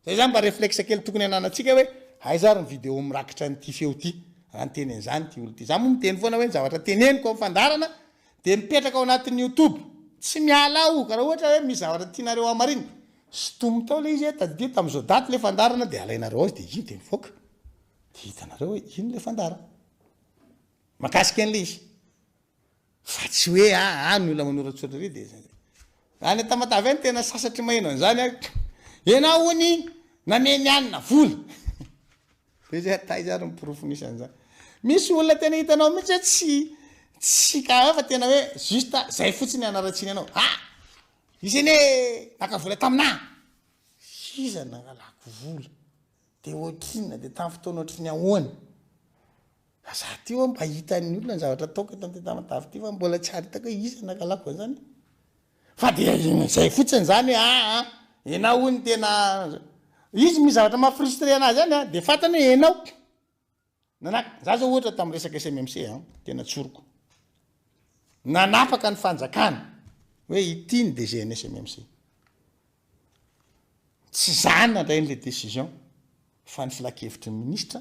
zay zany mba réflexe kely tokony ananatsika hoe aizary ny vidéo mirakitra nyty feo ty raha niteny an'izany ty olo ty za moa miteny foana hoe ny zavatra teneniko amin'ny fandarana de mipetraka ao anatin'ny YouTube tsy miala ao ka raha ohatra hoe misy zavatra tianareo amariny stomy tao le izy tadidi tam'izao daty le fandarana de alainareo azy de iny de mivoaka de hitanareo hoe iny le fandarana makasika an'le izy fa tsy hoe ny olona manoratsoratra ry de any Tamatavy any tena sasatry maheno an'izany enao hony nameny anina vola zay taizary nyprofonisan'zany misy olona tena hitanao mihitsy tsy ka fa tena hoe juste zay fotsiny anaratsiny anao izy eny nakavola tamina iza nangalako vola de otrina de tamin'ny fotoana ohatry ny ahoany za ty mba hitan'ny olona ny zavatra ataoko tam'tetamadavy ty fa mbola tsy haritako hoe iza nangalako an'zany fa de zay fotsiny zany enao ony tena izy misy zavatra mafrustre anazy zany de fatany hoe enao za zao ohatra tamin'ny resaka SMMC tena tsoroko nanapaka ny fanjakana hoe ity ny DG ny SMMC tsy zany nandrain'le décision fa ny filakevitry ny ministra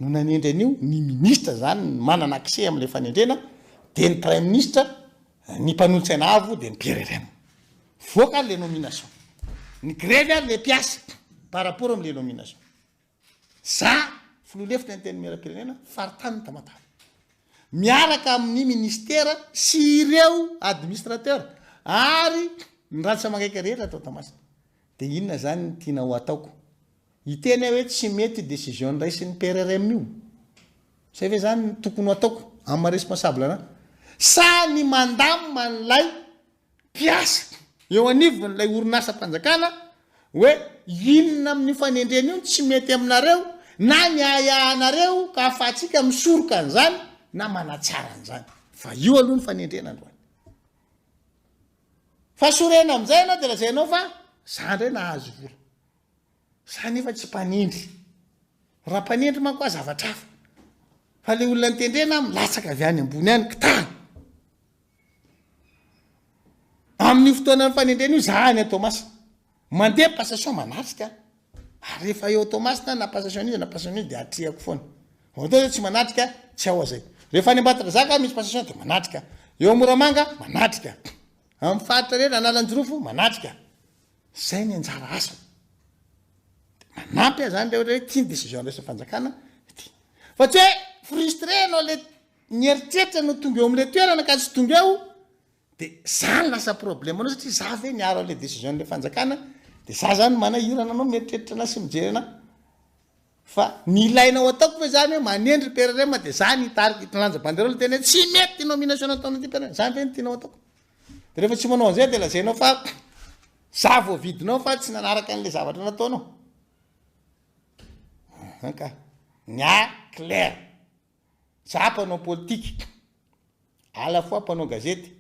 no nanendry an'io ny ministra zany manana accès am'le fanendrena de ny prime ministre ny mpanolotsaina avo de ny PRRM voaka le nomination ny grève le piasa par rapport am'le nomination za filolefitra ny teny miara-pirenena faritany ny Tamatave miaraka amin'ny ministera sy ireo administrateur ary ny ratsa mangaika rehetra atao Tamasina de inona zany ny tiana ho ataoko iteny hoe tsy mety décision raisy ny PRRM io say ve zany ny tokony ho ataoko amin'ny responsable ana sa ny mandamina n'lay piasa eo anivon'lay orinasa mpanjakana hoe inona amin'ny fanendrena io tsy mety aminareo na ny ayahanareo ka afatsika misoroka an'zany na manatsara an'zany fa io aloha ny fanendrena androany fa sorena am'izay anao de lazainao fa za ndray nahazo vola za nefa tsy mpanendry raha mpanendry manko a zavatra hafa fa le olona nitendrena milatsaka avy any ambony any kitana amin'ny fotoana ny fanendrena io za ny Thomas mandeha passation manatrika ary rehefa eo Thomas na passation izy na passation izy de atriako foana ohatra tsy manatrika tsy ao zay rehefa any Ambatondra Zaka misy passation de manatrika eo Moramanga manatrika amin'ny faritra rehetra Analanjirofo manatrika zay ny anjara asa manampy zany le hoe tia décision resa fanjakana fa tsy hoe frustré anao le nieritreritra no tonga eo am'le toerana ka tsy tonga eo de zany lasa problème anao satria za ve niaro le décision le fanjakana de za zany manahirana anao mieritreritra ana sy mijerena fa ny ilainao ataoko hoe zany hoe manendry PRRM de za nitariky lanja banderole tena tsy mety nomination ataonao ty PRRM zany ve ny tianao ataoko de rehefa tsy manao an'izay de lazainao fa za vao vidinao fa tsy nanaraka an'le zavatra nataonao ka nya clair za mpanao politique à la fois mpanao gazety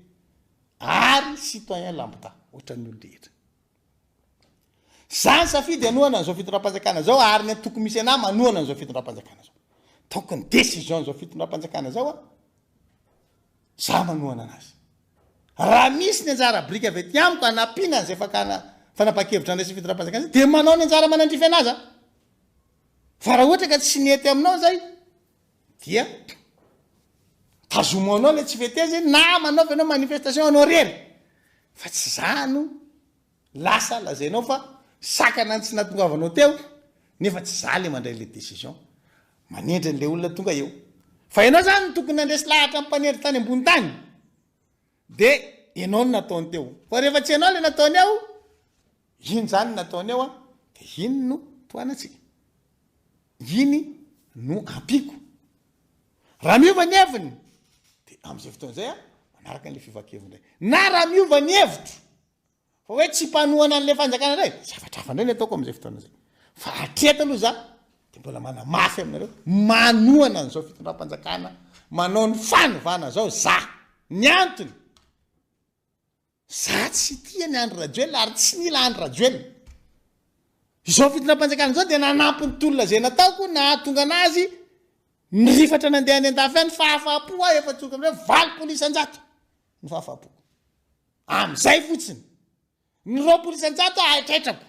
ary citoyen lambda ohatran'ny olo rehetra zany safidy anohana an'izao fitondram-panjakana zao ary ny toko misy ana manohana an'izao fitondram-panjakana zao taoko ny décision zao fitondram-panjakana zao za manohana anazy raha misy ny anjara brika avy ety amiko anapina an'izay fanapa-kevitra andraisy fitondram-panjakana de manao ny anjara manandrify anazy fa raha ohatra ka tsy nety aminao zay dia tazomonao le tsy vetezy na manaovy anao manifestation anao rery fa tsy zano lasa lazainao fa sakana ny tsy natongavanao teo nefa tsy za le mandray le décision manendry n'le olona tonga eo fa ianao zany ny tokony andresy lahatra ampanendry tany ambony tany de ianao no nataony teo fa rehefa tsy ianao le nataony eo iny zany nataony eo de iny no toanatsika iny no ampiko raha miova ny heviny de am'izay fotoana zay manaraka an'le fivakevindray na raha miova ny hevitro fa hoe tsy mpanohana an'le fanjakana ndray zavatra hafa ndray ny ataoko am'izay fotoana zay fa hatreto aloha za de mbola mana mafy aminareo manohana an'izao fitondram-panjakana manao ny fanovana zao za ny antony za tsy tia ny andro rajoelina ary tsy nila andro rajoelina izao fitondram-panjakana zao de nanampy ny tolona zay nataoko na tonga anazy nirifatra nandeha any an-dafy any fahafapo a efa tsoka am'reo 20 polisan-jato ny fahafapo am'izay fotsiny ny ro polisan-jato ahitraitrako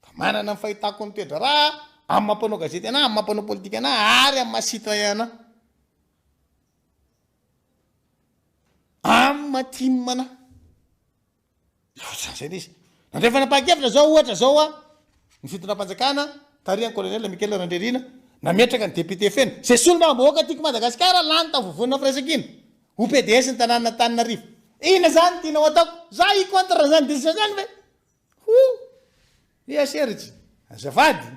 ka manana ny fahitako ny toedra raha amin'ny mampanao gazety ana amin'ny mampanao politika ana ary amin'ny citoyen ana amin'ny matim ana zay izy nandray fanapa-kevitra zao ohatra zao ny fitondram-panjakana tarihan'ny colonel Mikel Randrerina nametraka ny député feno zay solomba mboka tiako Madagasikara lany tavovonina firaisankina ho PDS ny tanàna Antananarivo ina zany tianao ataoko za i contre zany décision zany ve ho iaseritsy azafady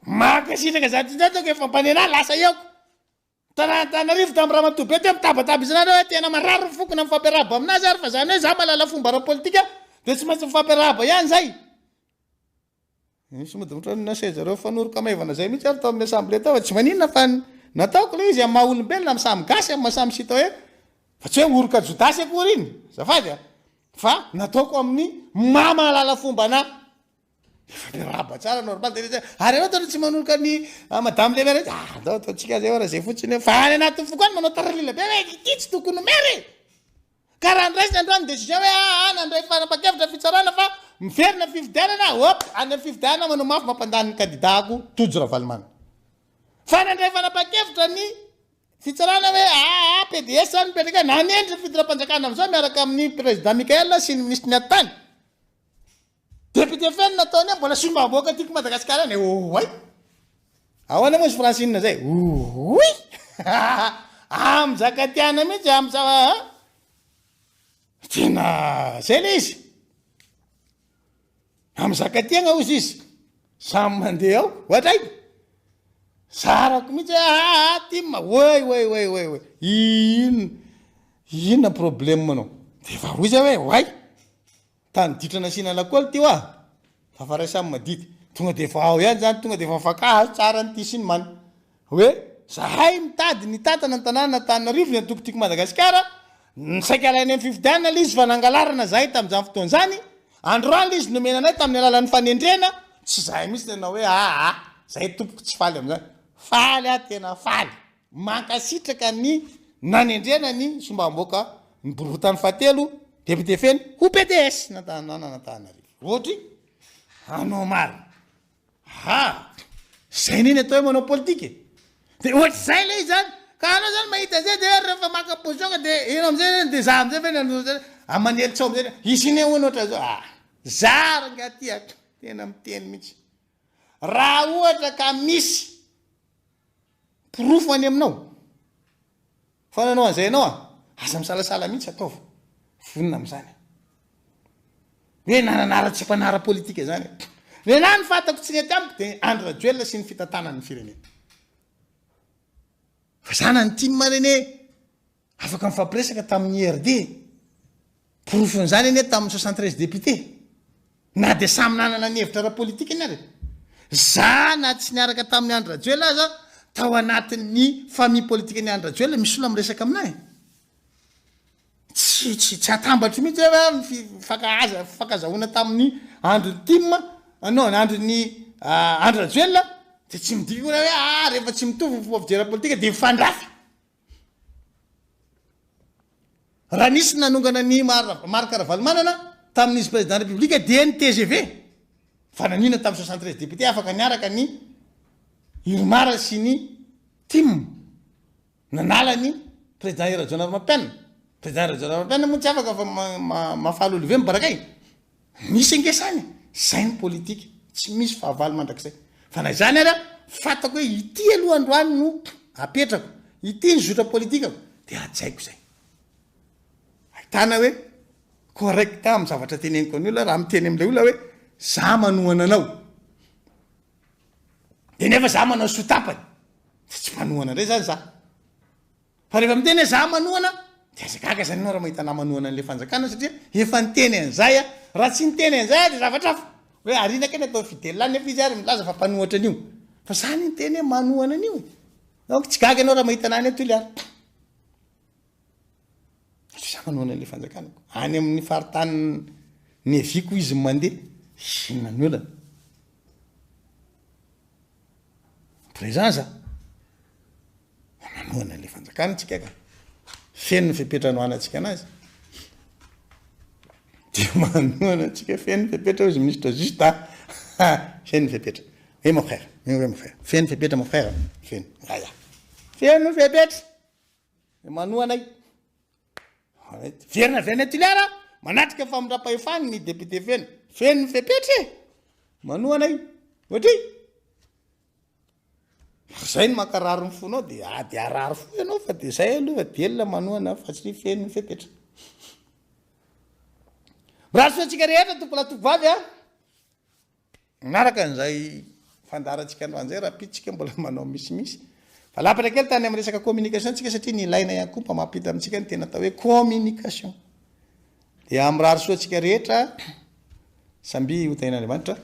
makasitraka zatotako efa mpanena lasa eoko tanarivo tamin'ny ramatobe te mitabataba izanareo hoe tena marary fokona mifampiarahaba aminazy ary fa zany hoe za malala fomba ara-politika de tsy maintsy mifampiarahaba ihany zay misy modimotranasezareo fanoroka maivana zay mihitsy ary tao amin'ny assemblée tao tsy maninona fa nataoko le izy amin'ny maha olombelona amin'ny samy gasy amin'ny mahasamy sita hoe fa tsy hoe oroka jodasy akory iny zafady a fa nataoko amin'ny mamalala fomba na raba tsara normal de ary anao tano tsy manoroka ny madame le mere atao ataotsika zay ora zay fotsiny fa any anaty fokoany manao taralila be hoe ity tsy tokony mere karaha ndraisy androany décision hoe nandray fanapa-kevitra fitsarana fa miverina fifidianana op any amin'ny fifidianana manao mafy mampandany ny kandidako tojo Ravalomanana fa nandray fanapa-kevitra ny fitsarana hoe PDS any mipetraka nanendry fidira-panjakana am'izao miaraka amin'ny président Mikael sy ny ministre ny atany député fenina nataony mbola sombaboaka tiako Madagasikara any oay ahoana moa sy Francine zay oy am'zakatiana mihitsy am'za tena zay le izy am'zakatiana ozy izy samy mandeha ao ohatray sarako mihitsy tima oy inona problème manao de fa hoy zay hoe oay tany ditrana sina lakoly ty oa fa faray samy madity tonga de fa ao ihany zany tonga de fa mifakahazo tsara nyty sy ny many hoe zahay mitady ny tatana ny tanàna Antananarivo ny atokotiko Madagasikara nisaika alainy amin'ny fifidianana le izy fa nangalarana zahay tamin'izany fotoana zany androany le izy nomena anay tamin'ny alalan'ny fanendrena tsy zahay mihitsy tena hoe zahay tompoko tsy faly am'izany faly tena faly mankasitraka ny nanendrena ny sombamboaka ny borovotan'ny fahatelo député feny ho PDS Antananarivo ohatra anao mary zay niny atao hoe manao politika de ohatra zay le izy zany ka anao zany mahita zay de rehefa maka position de ino am'izay de za am'izay fe amanelitsao am'izay izy iny hoana ohatra zao zara nga tiako tena miteny mihitsy raha ohatra ka misy profo any aminao fa nanao an'izay anao aza misalasala mihitsy ataova vonina am'izany hoe nananara-tsy mpanara politika zany le na ny fatako tsy nety amiko de Andry Rajoelina sy ny fitantanany firenena fa zana ny tima reny afaka mifampiresaka tamin'ny RD profony zany eny tamin'ny 73 député na de samy nanana ny hevitra ara-politika iny ary za na tsy niaraka tamin'ny Andry Rajoelina aza tao anatin'ny famille politika ny Andry Rajoelina misy olona miresaka aminahy tsy atambatro mihitsy hoe fakazahoana tamin'ny andron'ny Tima no andron'ny Andry Rajoelina de tsy midika ora hoe rehefa tsy mitovy fomba fijery politika de mifandrafy raha nisy nanongana ny Marc Ravalomanana tamin'izy président de la République de ny TGV fa nanina tamin'ny 73 député afaka niaraka ny Irmara sy ny Tima nanala ny président Rajoelina Romampianina président Rajoelina Romampianina moa tsy afaka fa mafaly olo ve mibarakay misy angesany zay ny politika tsy misy fahavalo mandrakizay fa na zany ara fatako hoe ity aloha androany no apetrako ity ny zotra politikako de ajaiko zay ahitana hoe correct amin'ny zavatra teneniko ny olona raha miteny am'ilay olona hoe za manohana anao de nefa za manao sotapany de tsy manohana ndray zany za fa rehefa miteny hoe za manohana de azakaka zany anao raha mahita na manohana an'le fanjakana satria efa niteny an'izay raha tsy niteny an'izay de zavatra hafa hoe arinaka eny atao fidelilany nefa izy ary milaza fa mpanohatra an'io fa zany niteny hoe manohana an'io donc tsy gaga anao raha mahita anany atoly ary za manohana an'le fanjakanako any amin'ny faritany ny eviko izy mandeha inona ny olana présent za manohana an'le fanjakana tsika ka feno ny fepetra no anatsika anazy de manohana antsika feno ny fepetra izy ministre juste feno ny fepetra et mon frère feno ny fepetra mon frère feno feno ny fepetra manohanay verina verina tiliara manatrika famindra-pahefany ny député feno ny fepetra manohanay ohatry zay ny makarary ny fonao de de arary fo ianao fa de zay aloha delona manohana fa tsy feno ny fepetra raha soatsika rehetra tompola tovavy manaraka an'izay fandarantsika androan'izay raha pitsika mbola manao misimisy fa lapatra kely tany amin'ny resaka communication tsika satria ny ilaina ihany koa mba mampita amintsika ny tena atao hoe communication dia am'rary soatsika rehetra samby ho tain'Andriamanitra